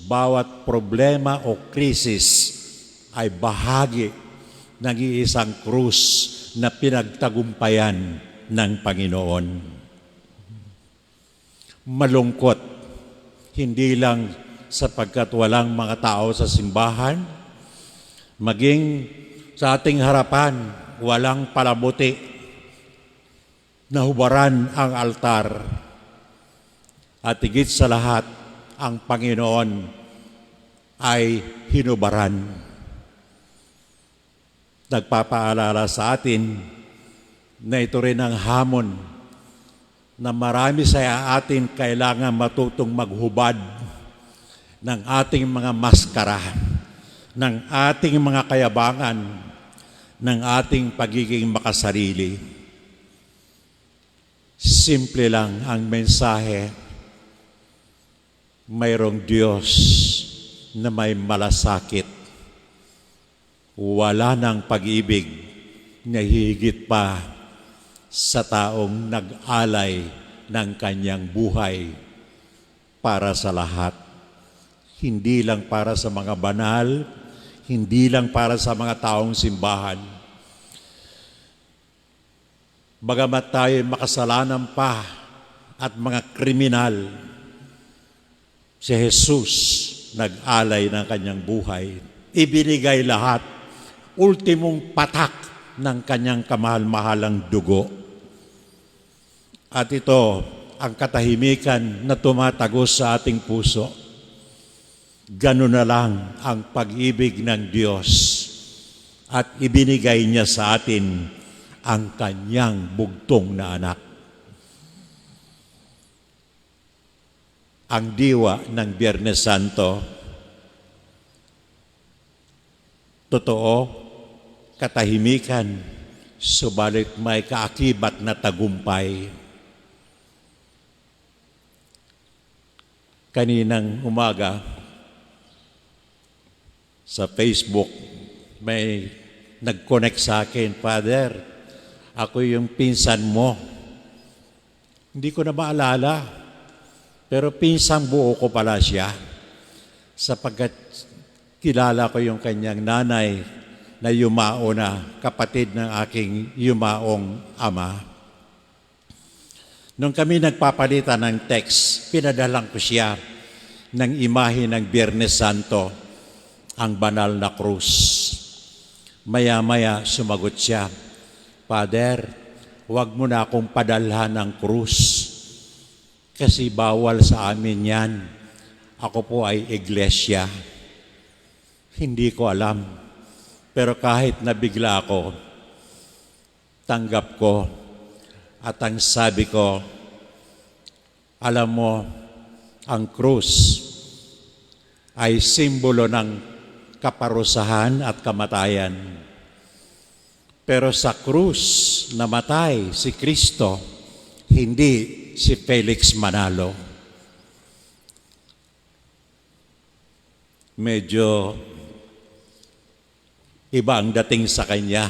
bawat problema o krisis ay bahagi ng iisang krus na pinagtagumpayan ng Panginoon. Malungkot, hindi lang sapagkat walang mga tao sa simbahan, maging sa ating harapan, walang palamuti, nahubaran ang altar, at higit sa lahat, ang Panginoon ay hinubaran. Nagpapaalala sa atin na ito rin ang hamon na marami sa atin kailangan matutong maghubad ng ating mga maskara, ng ating mga kayabangan, ng ating pagiging makasarili. Simple lang ang mensahe. Mayroong Diyos na may malasakit. Wala ng pag-ibig na higit pa sa taong nag-alay ng kanyang buhay para sa lahat. Hindi lang para sa mga banal, hindi lang para sa mga taong simbahan. Bagamat tayo makasalanan pa at mga kriminal, si Jesus nag-alay ng kanyang buhay. Ibinigay lahat, ultimong patak ng kanyang kamahal-mahalang dugo. At ito ang katahimikan na tumatagos sa ating puso. Ganun na lang ang pag-ibig ng Diyos at ibinigay niya sa atin ang kanyang bugtong na anak. Ang diwa ng Biyernes Santo, totoo, katahimikan, subalit may kaakibat na tagumpay. Kaninang umaga, sa Facebook, may nag-connect sa akin, Father, ako yung pinsan mo. Hindi ko na maalala, pero pinsang buo ko pala siya, sapagkat kilala ko yung kanyang nanay na yumao na, kapatid ng aking yumaong ama. Nung kami nagpapalitan ng text, pinadalang ko siya ng imahe ng Biyernes Santo, ang banal na krus. Maya-maya sumagot siya, Father, huwag mo na akong padalhan ng krus kasi bawal sa amin yan. Ako po ay iglesia. Hindi ko alam. Pero kahit nabigla ako, tanggap ko. At ang sabi ko, alam mo, ang krus ay simbolo ng kaparusahan at kamatayan. Pero sa krus namatay si Kristo, hindi si Felix Manalo. Medyo iba ang dating sa kanya.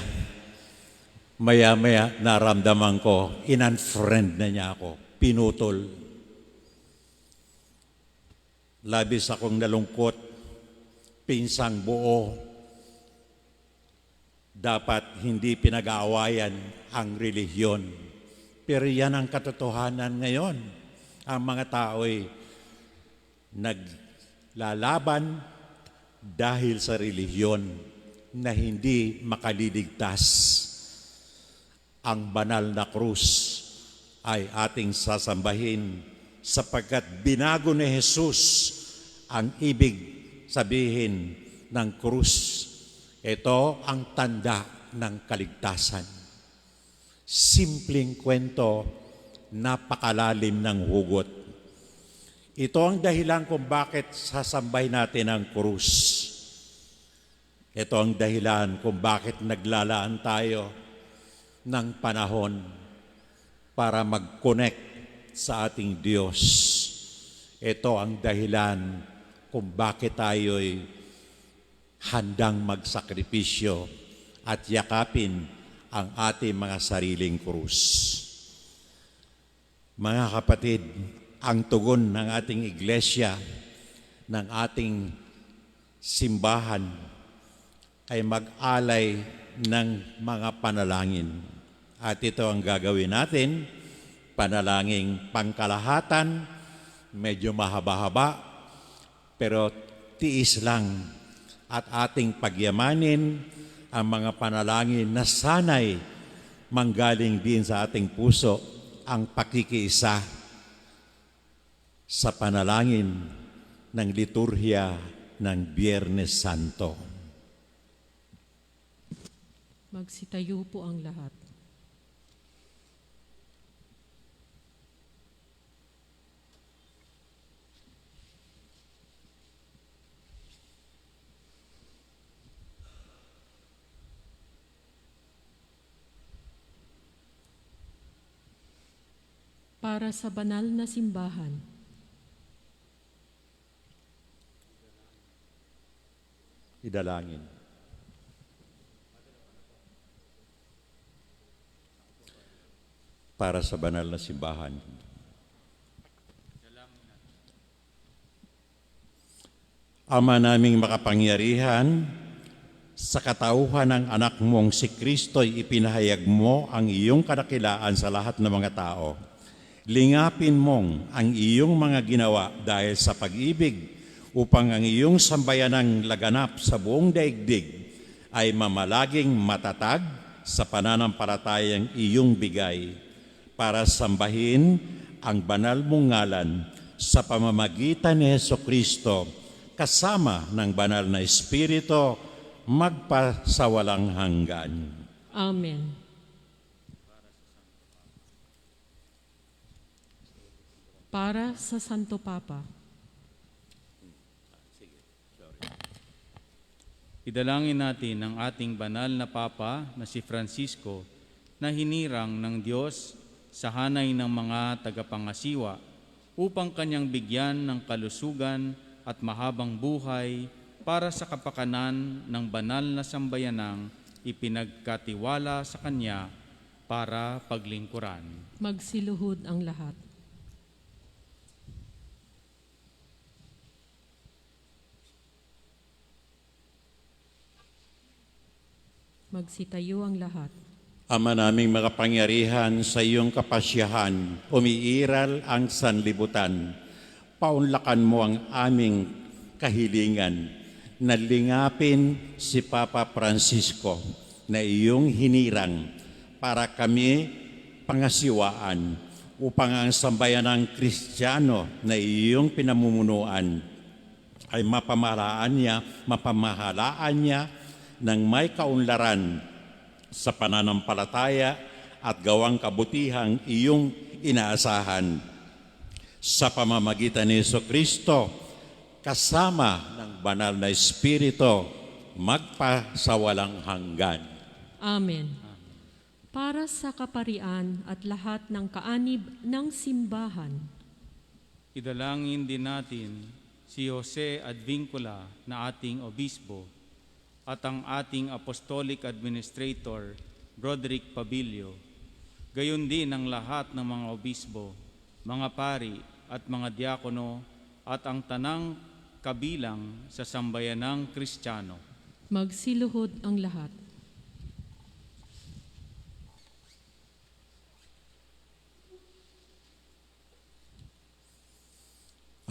Maya-maya naramdaman ko, in-unfriend na niya ako, pinutol. Labis akong nalungkot, pinsang buo. Dapat hindi pinag-aawayan ang relihiyon. Pero yan ang katotohanan ngayon. Ang mga tao'y naglalaban dahil sa relihiyon na hindi makaliligtas. Ang banal na krus ay ating sasambahin sapagkat binago ni Jesus ang ibig sabihin ng krus. Ito ang tanda ng kaligtasan. Simpleng kwento, napakalalim ng hugot. Ito ang dahilan kung bakit sasambay natin ang krus. Ito ang dahilan kung bakit naglalaan tayo ng panahon para mag-connect sa ating Diyos. Ito ang dahilan kung bakit tayo'y handang magsakripisyo at yakapin ang ating mga sariling krus. Mga kapatid, ang tugon ng ating iglesia, ng ating simbahan, ay mag-alay ng mga panalangin. At ito ang gagawin natin, panalangin pangkalahatan, medyo mahaba-haba, pero tiis lang at ating pagyamanin ang mga panalangin na sanay manggaling din sa ating puso ang pakikiisa sa panalangin ng liturhya ng Biyernes Santo. Magsitayo po ang lahat. Para sa banal na simbahan, idalangin. Para sa banal na simbahan. Ama naming makapangyarihan, Sa katauhan ng anak mong si Kristo'y ipinahayag mo ang iyong kadakilaan sa lahat ng mga tao. Lingapin mong ang iyong mga ginawa dahil sa pag-ibig upang ang iyong sambayanang laganap sa buong daigdig ay mamalaging matatag sa pananampalatayang iyong bigay para sambahin ang banal mong ngalan sa pamamagitan ni Hesukristo kasama ng banal na Espiritu magpasawalang hanggan. Amen. Para sa Santo Papa. Idalangin natin ang ating banal na Papa na si Francisco na hinirang ng Diyos sa hanay ng mga tagapangasiwa upang kanyang bigyan ng kalusugan at mahabang buhay para sa kapakanan ng banal na sambayanang ipinagkatiwala sa kanya para paglingkuran. Magsiluhod ang lahat. Magsitayo ang lahat. Ama naming makapangyarihan, sa iyong kapasyahan, umiiral ang sanlibutan. Paunlakan mo ang aming kahilingan na lingapin si Papa Francisco na iyong hinirang para kami pangasiwaan upang ang sambayanang Kristiyano na iyong pinamumunuan ay mapamahalaan niya ng may kaunlaran sa pananampalataya at gawang kabutihang iyong inaasahan. Sa pamamagitan ni Jesucristo, kasama ng banal na Espiritu, magpasawalang hanggan. Amen. Para sa kaparian at lahat ng kaanib ng simbahan. Idalangin din natin si Jose Advincula na ating obispo at ang ating apostolic administrator, Broderick Pabilio, gayon din ang lahat ng mga obispo, mga pari at mga diakono at ang tanang kabilang sa sambayanang Kristiyano. Magsiluhod ang lahat.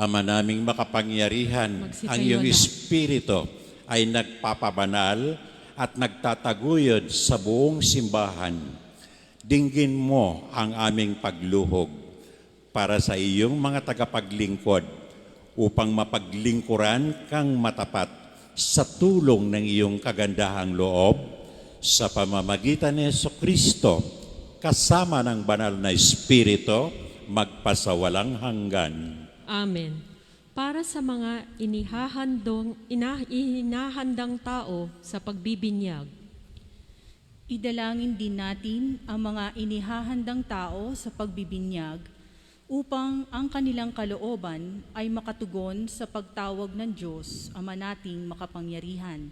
Ama naming makapangyarihan, Magsitayo ang iyong na. Espiritu ay nagpapabanal at nagtataguyod sa buong simbahan. Dinggin mo ang aming pagluhog para sa iyong mga tagapaglingkod upang mapaglingkuran kang matapat sa tulong ng iyong kagandahang loob sa pamamagitan ni Jesucristo kasama ng banal na Espiritu magpasawalang hanggan. Amen. Para sa mga inahandang tao sa pagbibinyag. Idalangin din natin ang mga inihahandang tao sa pagbibinyag upang ang kanilang kalooban ay makatugon sa pagtawag ng Diyos, Ama nating makapangyarihan.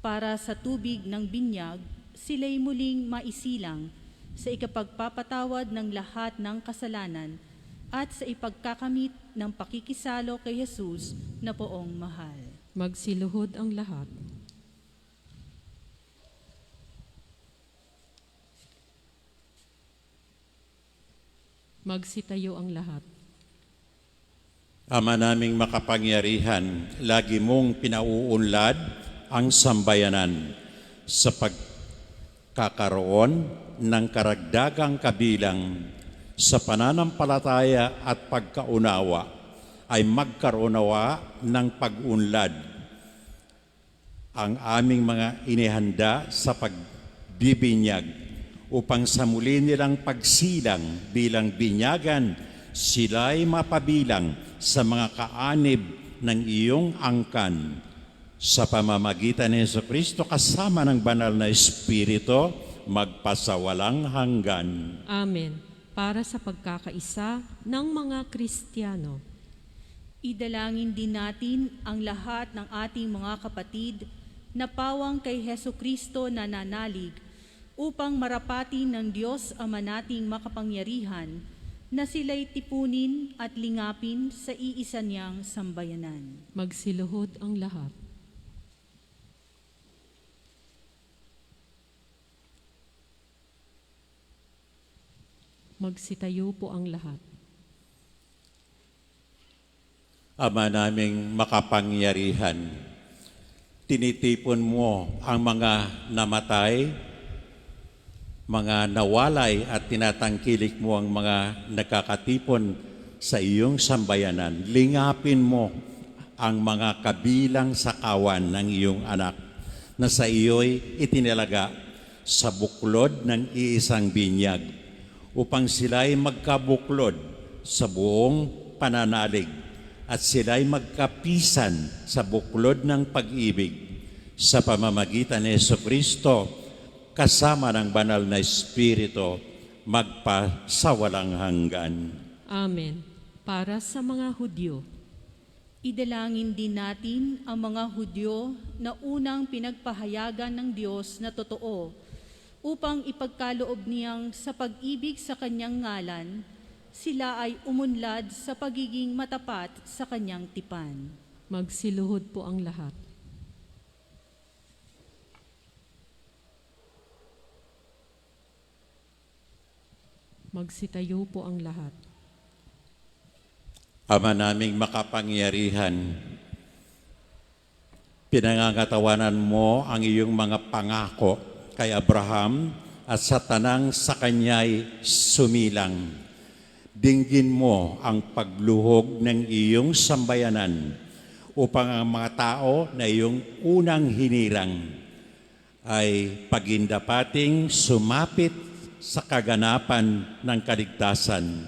Para sa tubig ng binyag, sila'y muling maisilang sa ikapagpapatawad ng lahat ng kasalanan at sa ipagkakamit ng pakikisalo kay Jesus na poong mahal. Magsiluhod ang lahat. Magsitayo ang lahat. Ama naming makapangyarihan, lagi mong pinauunlad ang sambayanan sa pagkakaroon ng karagdagang kabilang sa pananampalataya at pagkaunawa ay magkaronawa ng pag-unlad ang aming mga inihanda sa pagbibinyag upang sa muli nilang pagsilang bilang binyagan, sila'y mapabilang sa mga kaanib ng iyong angkan. Sa pamamagitan ni Jesucristo kasama ng banal na Espiritu, magpasawalang hanggan. Amen. Para sa pagkakaisa ng mga Kristiyano. Idalangin din natin ang lahat ng ating mga kapatid na pawang kay Hesukristo na nanalig upang marapatin ng Diyos Ama nating makapangyarihan na sila'y tipunin at lingapin sa iisa niyang sambayanan. Magsiluhod ang lahat. Magsitayo po ang lahat. Ama naming makapangyarihan, tinitipon mo ang mga namatay, mga nawalay at tinatangkilik mo ang mga nakakatipon sa iyong sambayanan. Lingapin mo ang mga kabilang sa kawan ng iyong anak na sa iyo'y itinalaga sa buklod ng iisang binyag upang sila'y magkabuklod sa buong pananalig at sila'y magkapisan sa buklod ng pag-ibig sa pamamagitan ni Jesucristo kasama ng banal na Espiritu magpasawalang hanggan. Amen. Para sa mga Hudyo, Idalangin din natin ang mga Hudyo na unang pinagpahayagan ng Diyos na totoo upang ipagkaloob niyang sa pag-ibig sa kanyang ngalan, sila ay umunlad sa pagiging matapat sa kanyang tipan. magsiluhod po ang lahat. Magsitayo po ang lahat. Ama naming makapangyarihan, pinangangatawanan mo ang iyong mga pangako kay Abraham at sa tanang sa kanya'y sumilang. Dinggin mo ang pagluhog ng iyong sambayanan upang ang mga tao na iyong unang hinirang ay pagindapating sumapit sa kaganapan ng kaligtasan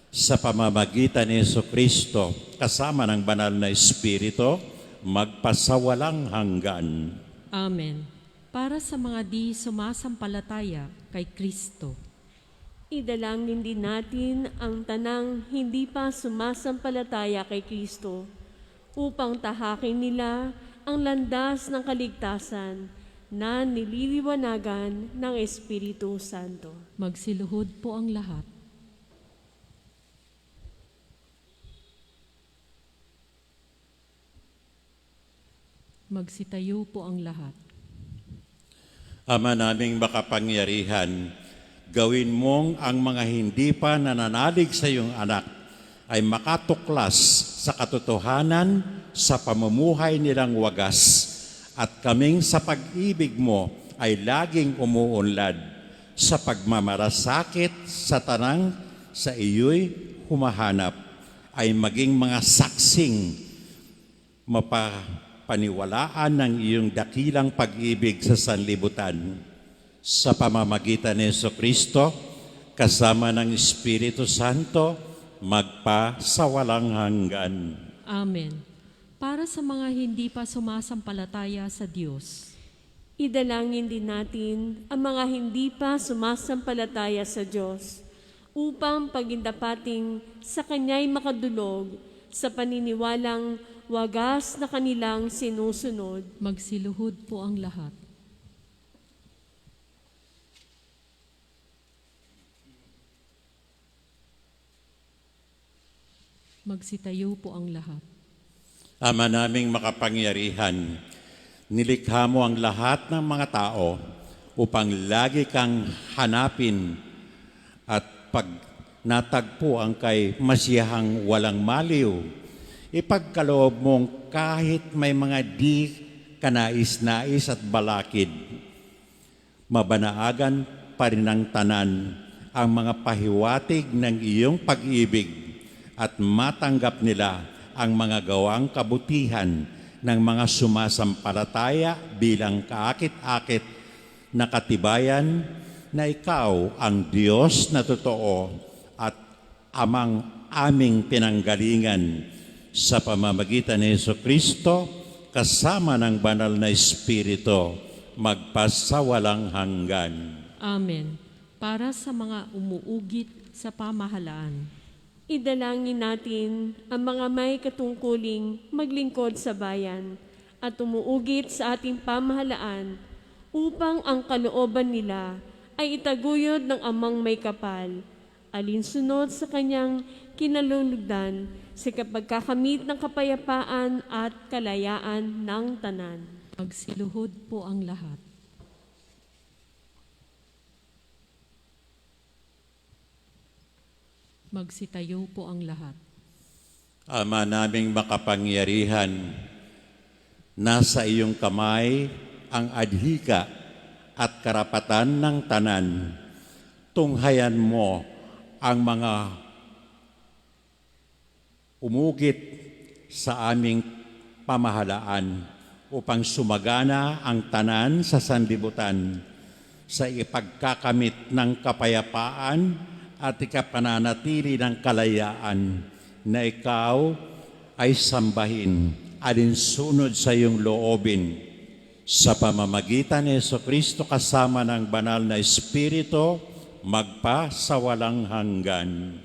sa pamamagitan ni Jesucristo kasama ng banal na Espiritu magpasawalang hanggan. Amen. Para sa mga di sumasampalataya kay Kristo, Idalangin din natin ang tanang hindi pa sumasampalataya kay Kristo upang tahakin nila ang landas ng kaligtasan na nililiwanagan ng Espiritu Santo. magsiluhod po ang lahat. Magsitayo po ang lahat. Ama naming makapangyarihan, gawin mong ang mga hindi pa nananalig sa iyong anak ay makatuklas sa katotohanan sa pamumuhay nilang wagas at kaming sa pag-ibig mo ay laging umuunlad sa pagmamarasakit sa tanang sa iyo'y humahanap ay maging mga saksing mapapaniwalaan ng iyong dakilang pag-ibig sa sanlibutan sa pamamagitan ni Jesucristo kasama ng Espiritu Santo magpasawalang hanggan. Amen. Para sa mga hindi pa sumasampalataya sa Diyos, Idalangin din natin ang mga hindi pa sumasampalataya sa Diyos upang pagindapating sa Kanya'y makadulog sa paniniwalang wagas na kanilang sinusunod. magsiluhod po ang lahat. Magsitayo po ang lahat. Ama naming makapangyarihan, nilikha mo ang lahat ng mga tao upang lagi kang hanapin at pag natagpo ang kay Masiyahang walang maliw, ipagkaloob mong kahit may mga di kanais-nais at balakid, mabanaagan pa rin ng tanan ang mga pahiwatig ng iyong pag-ibig at matanggap nila ang mga gawang kabutihan ng mga sumasampalataya bilang kaakit-akit na katibayan na ikaw ang Diyos na totoo at amang aming pinanggalingan sa pamamagitan ni Jesucristo kasama ng banal na Espiritu magpasawalang hanggan. Amen. Para sa mga umuugit sa pamahalaan, Idalangin natin ang mga may katungkuling maglingkod sa bayan at umuugit sa ating pamahalaan upang ang kalooban nila ay itaguyod ng amang may kapal, alinsunod sa kanyang kinalulugdan sa kapagkakamit ng kapayapaan at kalayaan ng tanan. magsiluhod po ang lahat. Magsitayo po ang lahat. Ama naming makapangyarihan, nasa iyong kamay ang adhika at karapatan ng tanan. Tunghayan mo ang mga umugit sa aming pamahalaan upang sumagana ang tanan sa sanlibutan sa ipagkakamit ng kapayapaan at ikapananatili ng kalayaan na ikaw ay sambahin alinsunod sa iyong loobin sa pamamagitan ni Jesucristo kasama ng banal na Espiritu magpa sa walang hanggan.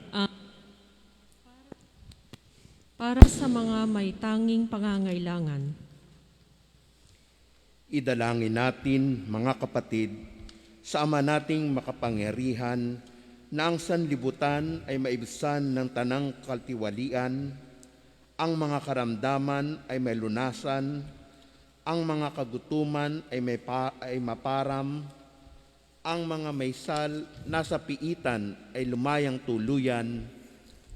Para sa mga may tanging pangangailangan, Idalangin natin, mga kapatid, sa Ama nating makapangyarihan na ang sanlibutan ay maibsan ng tanang kaltiwalian, ang mga karamdaman ay may lunasan, ang mga kagutuman ay maparam, ang mga may sal nasa piitan ay lumayang tuluyan,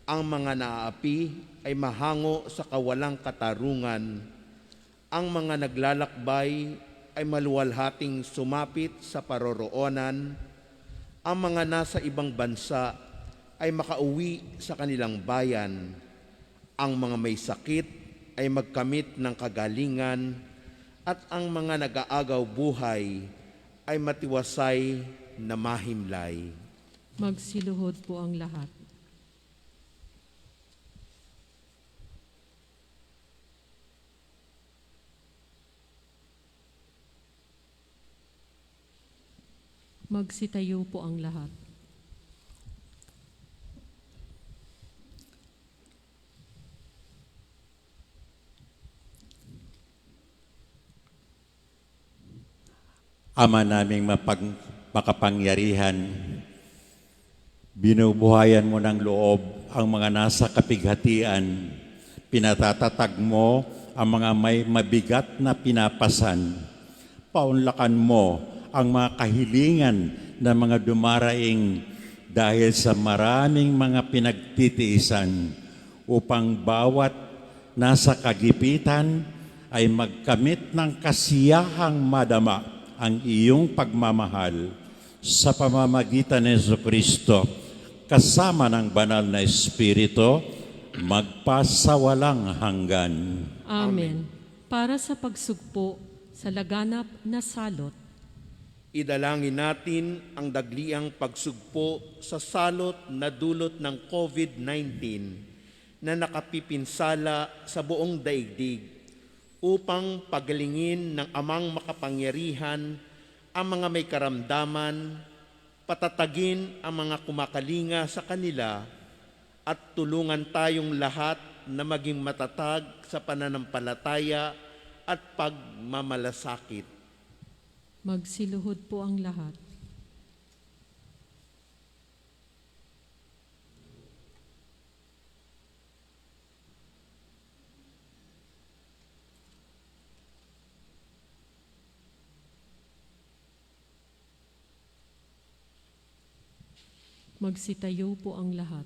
ang mga naaapi ay mahango sa kawalang katarungan, ang mga naglalakbay ay maluwalhating sumapit sa paroroonan, ang mga nasa ibang bansa ay makauwi sa kanilang bayan, ang mga may sakit ay magkamit ng kagalingan, at ang mga nag-aagaw buhay ay matiwasay na mahimlay. magsiluhod po ang lahat. Magsitayo po ang lahat. Ama naming makapangyarihan, binubuhayan mo ng loob ang mga nasa kapighatian, pinatatatag mo ang mga may mabigat na pinapasan, paunlakan mo ang mga kahilingan ng mga dumaraing dahil sa maraming mga pinagtitiisan upang bawat nasa kagipitan ay magkamit ng kasiyahang madama ang iyong pagmamahal sa pamamagitan ni Jesucristo kasama ng banal na Espiritu magpasawalang hanggan. Amen. Para sa pagsugpo sa laganap na salot, Idalangin natin ang dagliang pagsugpo sa salot na dulot ng COVID-19 na nakapipinsala sa buong daigdig upang pagalingin ng Amang makapangyarihan ang mga may karamdaman, patatagin ang mga kumakalinga sa kanila, at tulungan tayong lahat na maging matatag sa pananampalataya at pagmamalasakit. magsiluhod po ang lahat. Magsitayo po ang lahat.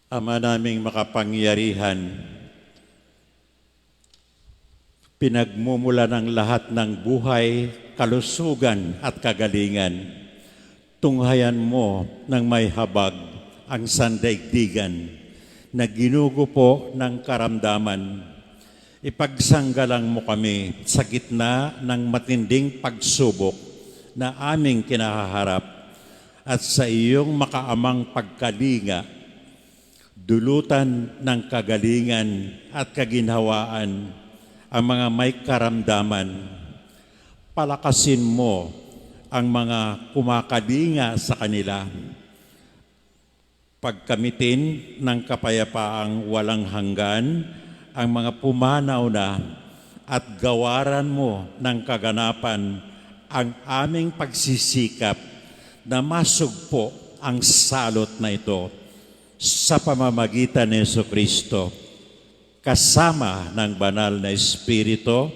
Ama naming makapangyarihan, pinagmumula ng lahat ng buhay, kalusugan at kagalingan. Tunghayan mo ng may habag ang sandaigdigan na ginugupo ng karamdaman. Ipagsanggalang mo kami sa gitna ng matinding pagsubok na aming kinahaharap, at sa iyong makaamang pagkalinga, dulutan ng kagalingan at kaginhawaan ang mga may karamdaman. Palakasin mo ang mga kumakalinga sa kanila. Pagkamitin ng kapayapaang walang hanggan ang mga pumanaw na, at gawaran mo ng kaganapan ang aming pagsisikap na masugpo ang salot na ito sa pamamagitan ni Jesucristo kasama ng banal na Espiritu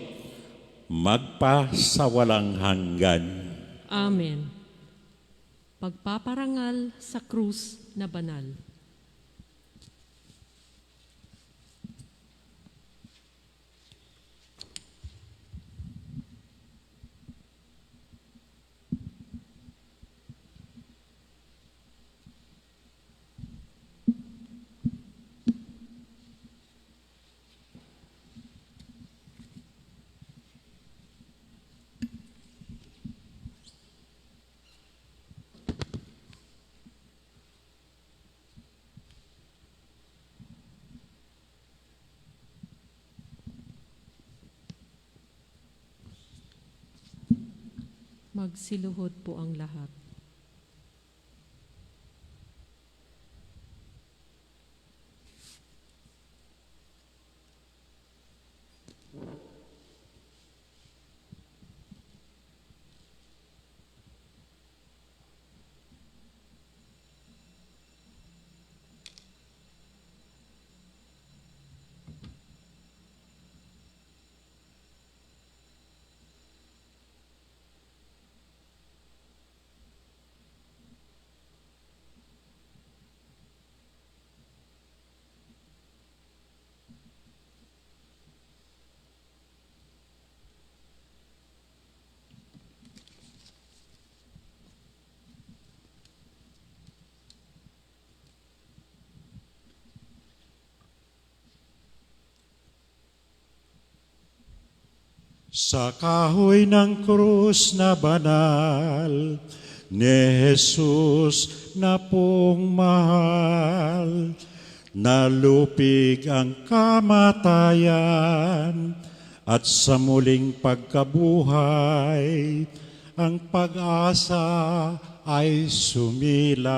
magpa sa walang hanggan. Amen. Pagpaparangal sa krus na banal. Magsiluhod po ang lahat. Sa kahoy ng krus na banal, ni Jesus na pong mahal, nalupig ang kamatayan, at sa muling pagkabuhay, ang pag-asa ay sumilay.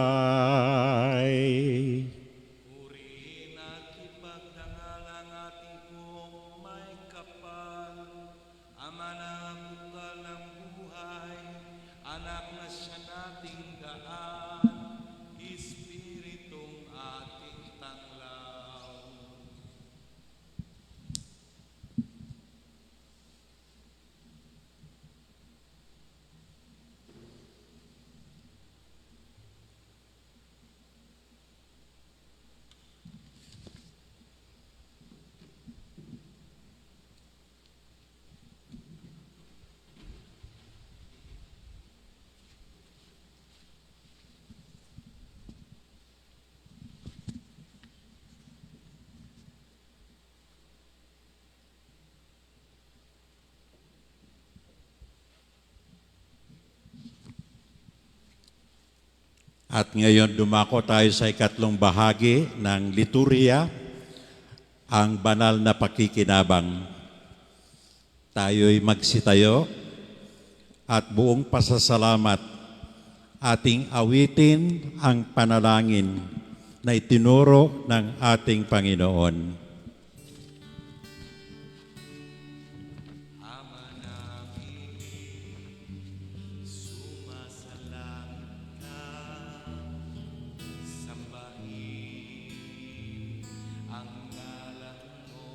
Purihin at ipagdangal ang ating pong may kapal, Ama na bukal ng buhay, anak na siya nating daan, Espiritong ating tanglaw. At ngayon dumako tayo sa ikatlong bahagi ng liturhiya, ang banal na pakikinabang. Tayo'y magsitayo at buong pasasalamat ating awitin ang panalangin na itinuro ng ating Panginoon. Ama namin, sumasalangit ka, sambahin ang ngalan mo,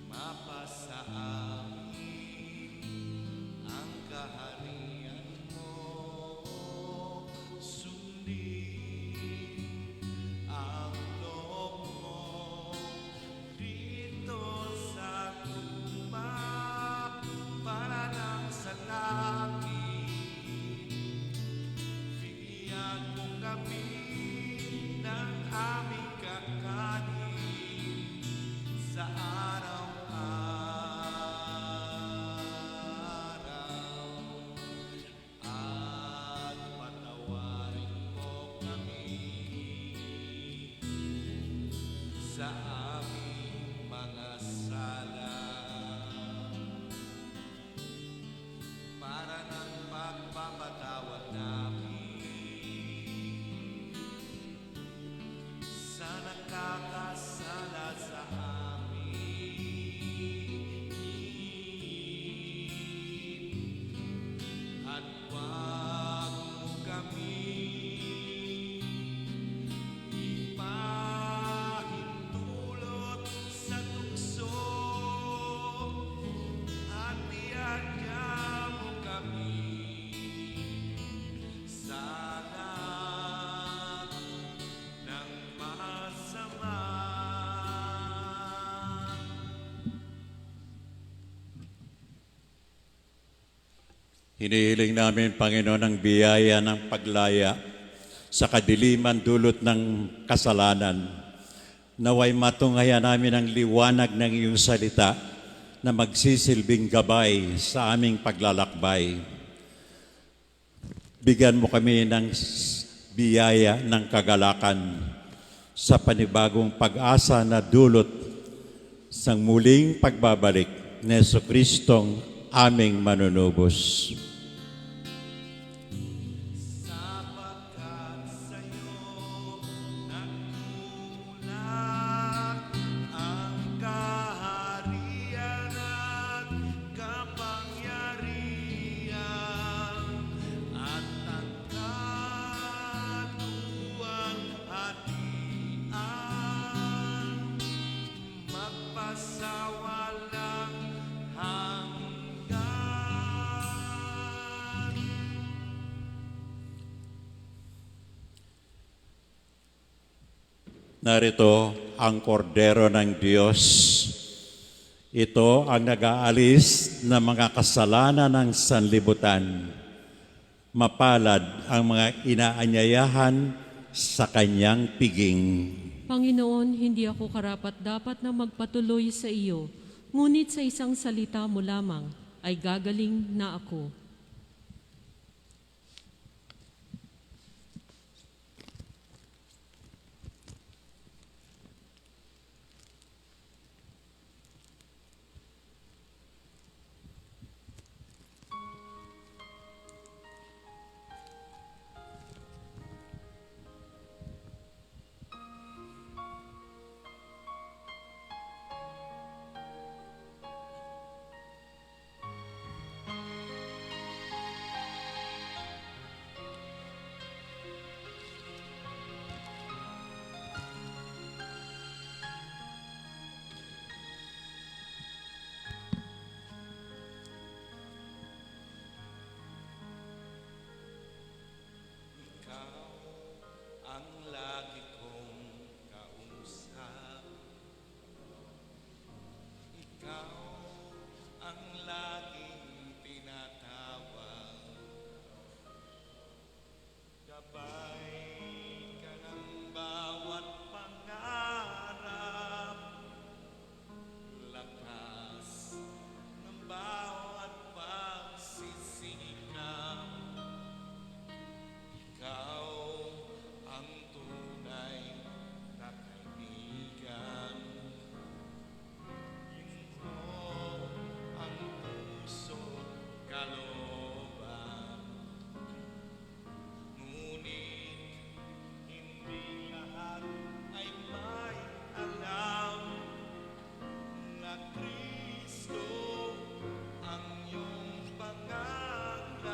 mapasa amin ang kaharian mo, sundin ang loob mo dito sa lupa para lang sa langit. Bigyan mo kami ng aming kakanin sa araw-araw, at patawarin mo kami sa aming mga sala, para ng pagpapatawad namin Hinihiling namin, Panginoon, ang biyaya ng paglaya sa kadiliman dulot ng kasalanan. Naway matungayan namin ang liwanag ng iyong salita na magsisilbing gabay sa aming paglalakbay. Bigyan mo kami ng biyaya ng kagalakan sa panibagong pag-asa na dulot sa muling pagbabalik ni Jesucristong aming manunubos. Sapagkat sa'yo nagmumula ang kaharian at kapangyarihan at ang kaluwang hatian magpasawalang hanggan. Narito ang kordero ng Diyos. Ito ang nag-aalis ng mga kasalanan ng sanlibutan. Mapalad ang mga inaanyayahan sa kanyang piging. Panginoon, hindi ako karapat-dapat na magpatuloy sa iyo, ngunit sa isang salita mo lamang ay gagaling na ako. Ikaw ang lagi kong kausap. Ikaw ang laging tinatawag. Gabay ka ng bawat pangarap. Lakas ng bawat pagsisikap. Ikaw ang tunay na kaibigan. Yun mo ang puso't kalooban. Ngunit hindi lahat ay may alam na Kristo ang iyong pangalan.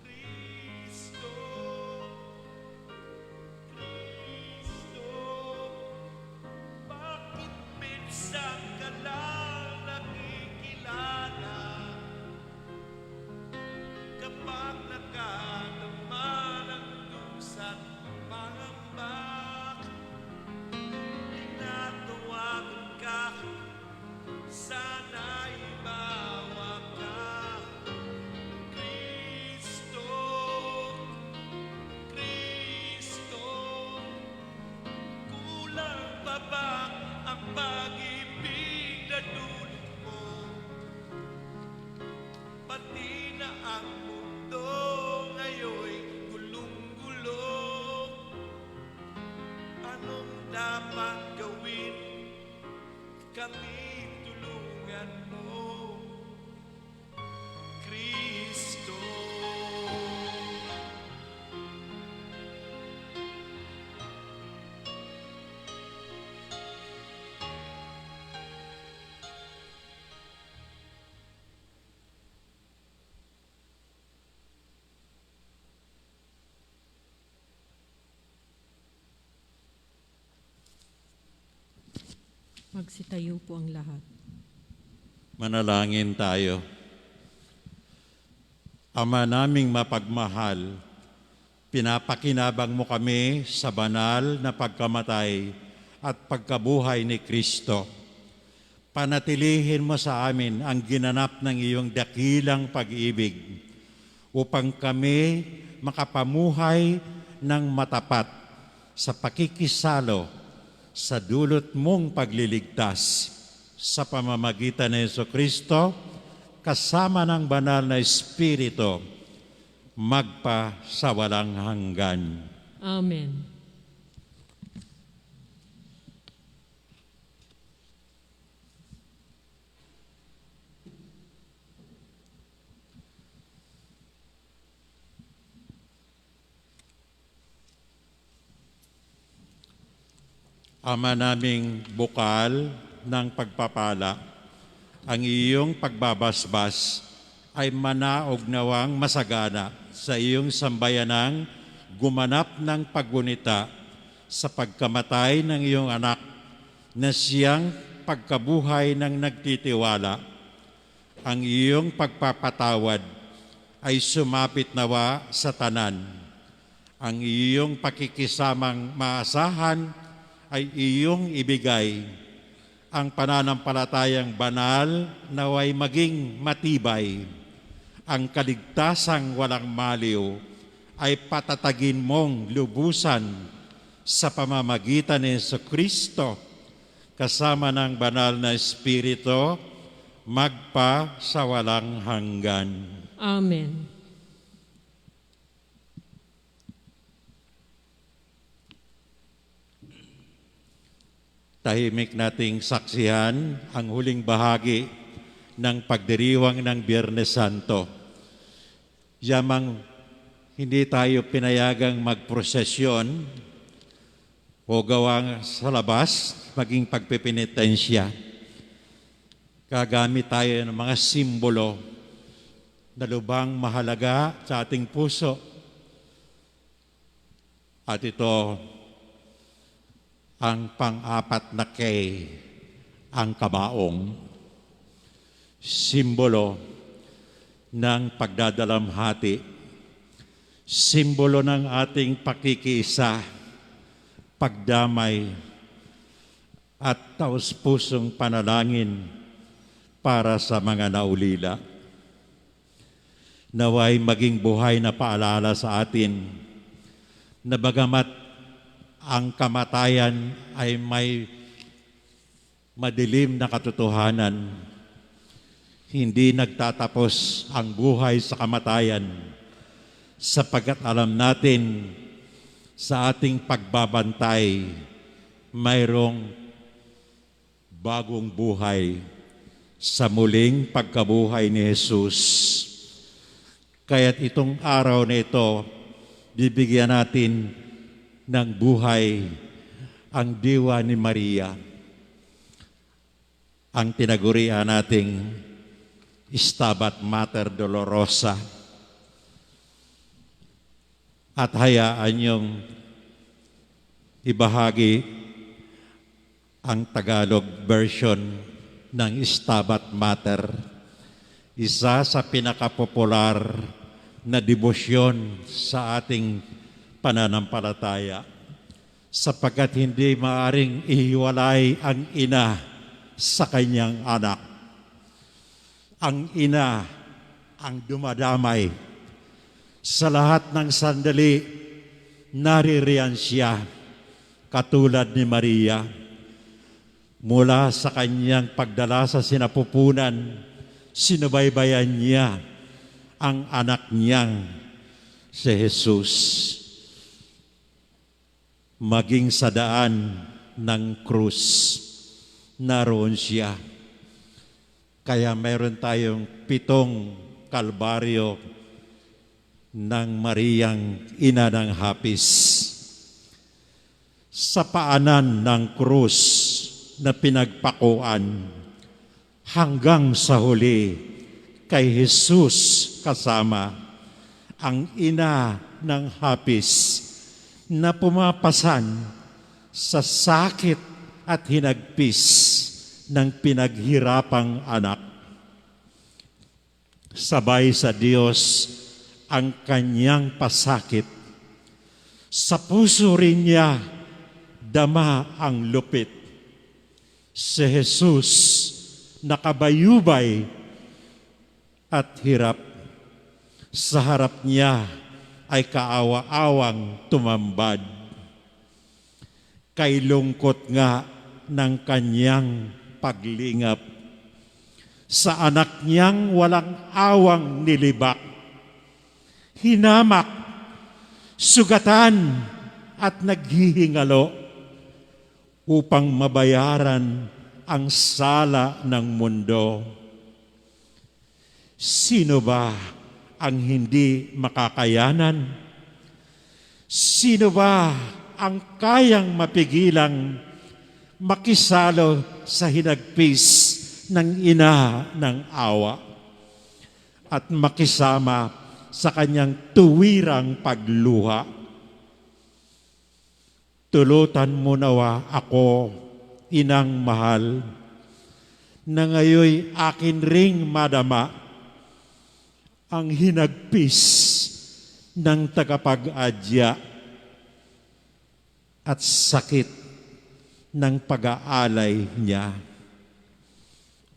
Kristo, Kristo, bakit minsan ka lang nakikilala kapag nakadama ng dusa't pangamba? Tinatawagan ka, sana'y bawa ka. Kristo, Kristo, kulang pa ba ang pag-ibig na dulot mo? Pati na ang mundo ngayon'y gulong-gulo. Anong dapat gawin? Kami tulungan mo, Kristo. Magsitayo po ang lahat. Manalangin tayo. Ama naming mapagmahal, pinapakinabang mo kami sa banal na pagkamatay at pagkabuhay ni Kristo. Panatilihin mo sa amin ang ginanap ng iyong dakilang pag-ibig upang kami makapamuhay ng matapat sa pakikisalo sa dulot mong pagliligtas sa pamamagitan ng Jesucristo kasama ng banal na Espiritu magpa sa walang hanggan. Amen. Ama naming bukal ng pagpapala, ang iyong pagbabasbas ay manaog nawang masagana sa iyong sambayanang gumanap ng paggunita sa pagkamatay ng iyong anak na siyang pagkabuhay ng nagtitiwala. Ang iyong pagpapatawad ay sumapit nawa sa tanan. Ang iyong pakikisamang maasahan ay iyong ibigay. Ang pananampalatayang banal naway maging matibay. Ang kaligtasang walang maliw ay patatagin mong lubusan sa pamamagitan ni Jesucristo kasama ng banal na Espiritu magpa sa walang hanggan. Amen. Tahimik nating saksihan ang huling bahagi ng pagdiriwang ng Biyernes Santo. Yamang hindi tayo pinayagang magprosesyon o gawang sa labas, maging pagpipinitensya. Gagamit tayo ng mga simbolo na lubang mahalaga sa ating puso. At ito ang pang-apat na K, ang kabaong, simbolo ng pagdadalamhati, simbolo ng ating pakikiisa, pagdamay, at taus-pusong panalangin para sa mga naulila. Naway maging buhay na paalala sa atin na bagamat ang kamatayan ay may madilim na katotohanan, hindi nagtatapos ang buhay sa kamatayan sapagkat alam natin sa ating pagbabantay mayroong bagong buhay sa muling pagkabuhay ni Jesus. Kaya't itong araw na ito, bibigyan natin ng buhay ang diwa ni Maria, ang tinagurian nating Stabat Mater Dolorosa. At hayaan niyong ibahagi ang Tagalog version ng Stabat Mater, isa sa pinakapopular na debosyon sa ating pananampalataya, sapagkat hindi maaring ihiwalay ang ina sa kanyang anak. Ang ina ang dumadamay sa lahat ng sandali, naririyan siya katulad ni Maria. Mula sa kanyang pagdala sa sinapupunan, sinubaybayan niya ang anak niyang si Jesus. Maging sa daan ng krus, naroon siya. Kaya meron tayong 7 kalbaryo ng Mariyang Ina ng Hapis. Sa paanan ng krus na pinagpakuan, hanggang sa huli kay Jesus kasama ang Ina ng Hapis na pumapasan sa sakit at hinagpis ng pinaghirapang anak. Sabay sa Diyos ang kanyang pasakit. Sa puso rin niya dama ang lupit. Si Jesus nakabayubay at hirap. Sa harap niya ay kaawa-awang tumambad. Kay lungkot nga ng kanyang paglingap. Sa anak niyang walang awang nilibak. Hinamak, sugatan at naghihingalo upang mabayaran ang sala ng mundo. Sino ba ang hindi makakayanan? Sino ba ang kayang mapigilang makisalo sa hinagpis ng ina ng awa at makisama sa kanyang tuwirang pagluha? Tulutan mo nawa ako, inang mahal, na ngayoy akin ring madama ang hinagpis ng tagapag-adya at sakit ng pag-aalay niya.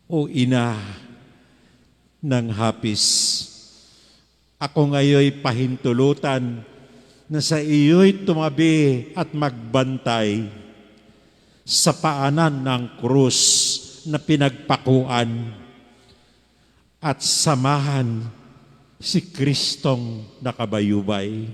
O ina ng hapis, ako ngayoy pahintulutan na sa iyo'y tumabi at magbantay sa paanan ng krus na pinagpakuan at samahan si Kristong nakabayubay.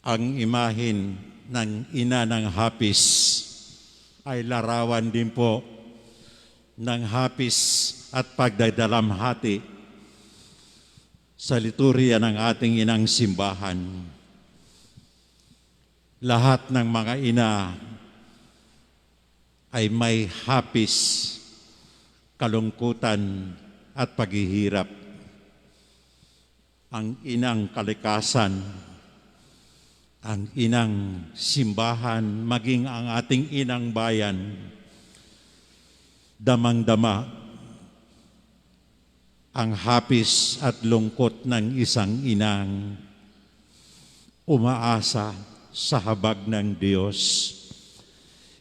Ang imahin ng ina ng hapis ay larawan din po ng hapis at pagdadalamhati sa liturya ng ating inang simbahan. Lahat ng mga ina ay may hapis, kalungkutan at paghihirap. Ang inang kalikasan, ang inang simbahan, maging ang ating inang bayan, damang-dama ang hapis at lungkot ng isang inang umaasa sa habag ng Diyos.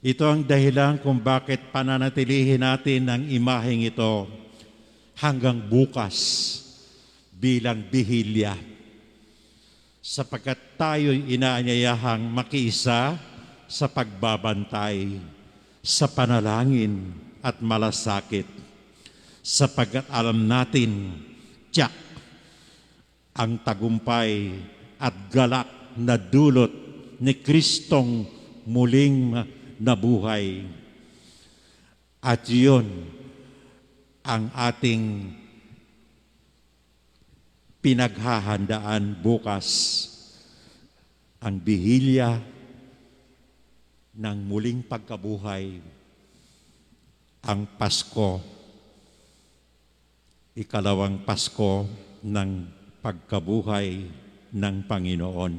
Ito ang dahilan kung bakit pananatilihin natin ang imaheng ito hanggang bukas bilang bihilya, sapagkat tayo'y inaanyayahang makiisa sa pagbabantay, sa panalangin at malasakit, sapagkat alam natin, tiyak, ang tagumpay at galak na dulot ni Kristong muling nabuhay. At yun ang ating pinaghahandaan bukas, ang bihilya ng muling pagkabuhay, ang Pasko, ikalawang Pasko ng pagkabuhay ng Panginoon.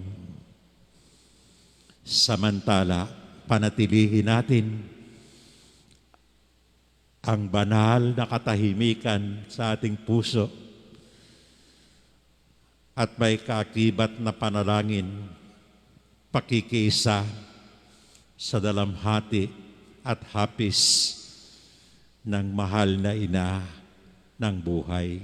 Samantala, panatilihin natin ang banal na katahimikan sa ating puso at may kaakibat na panalangin, pakikiisa sa dalamhati at hapis ng mahal na ina ng buhay.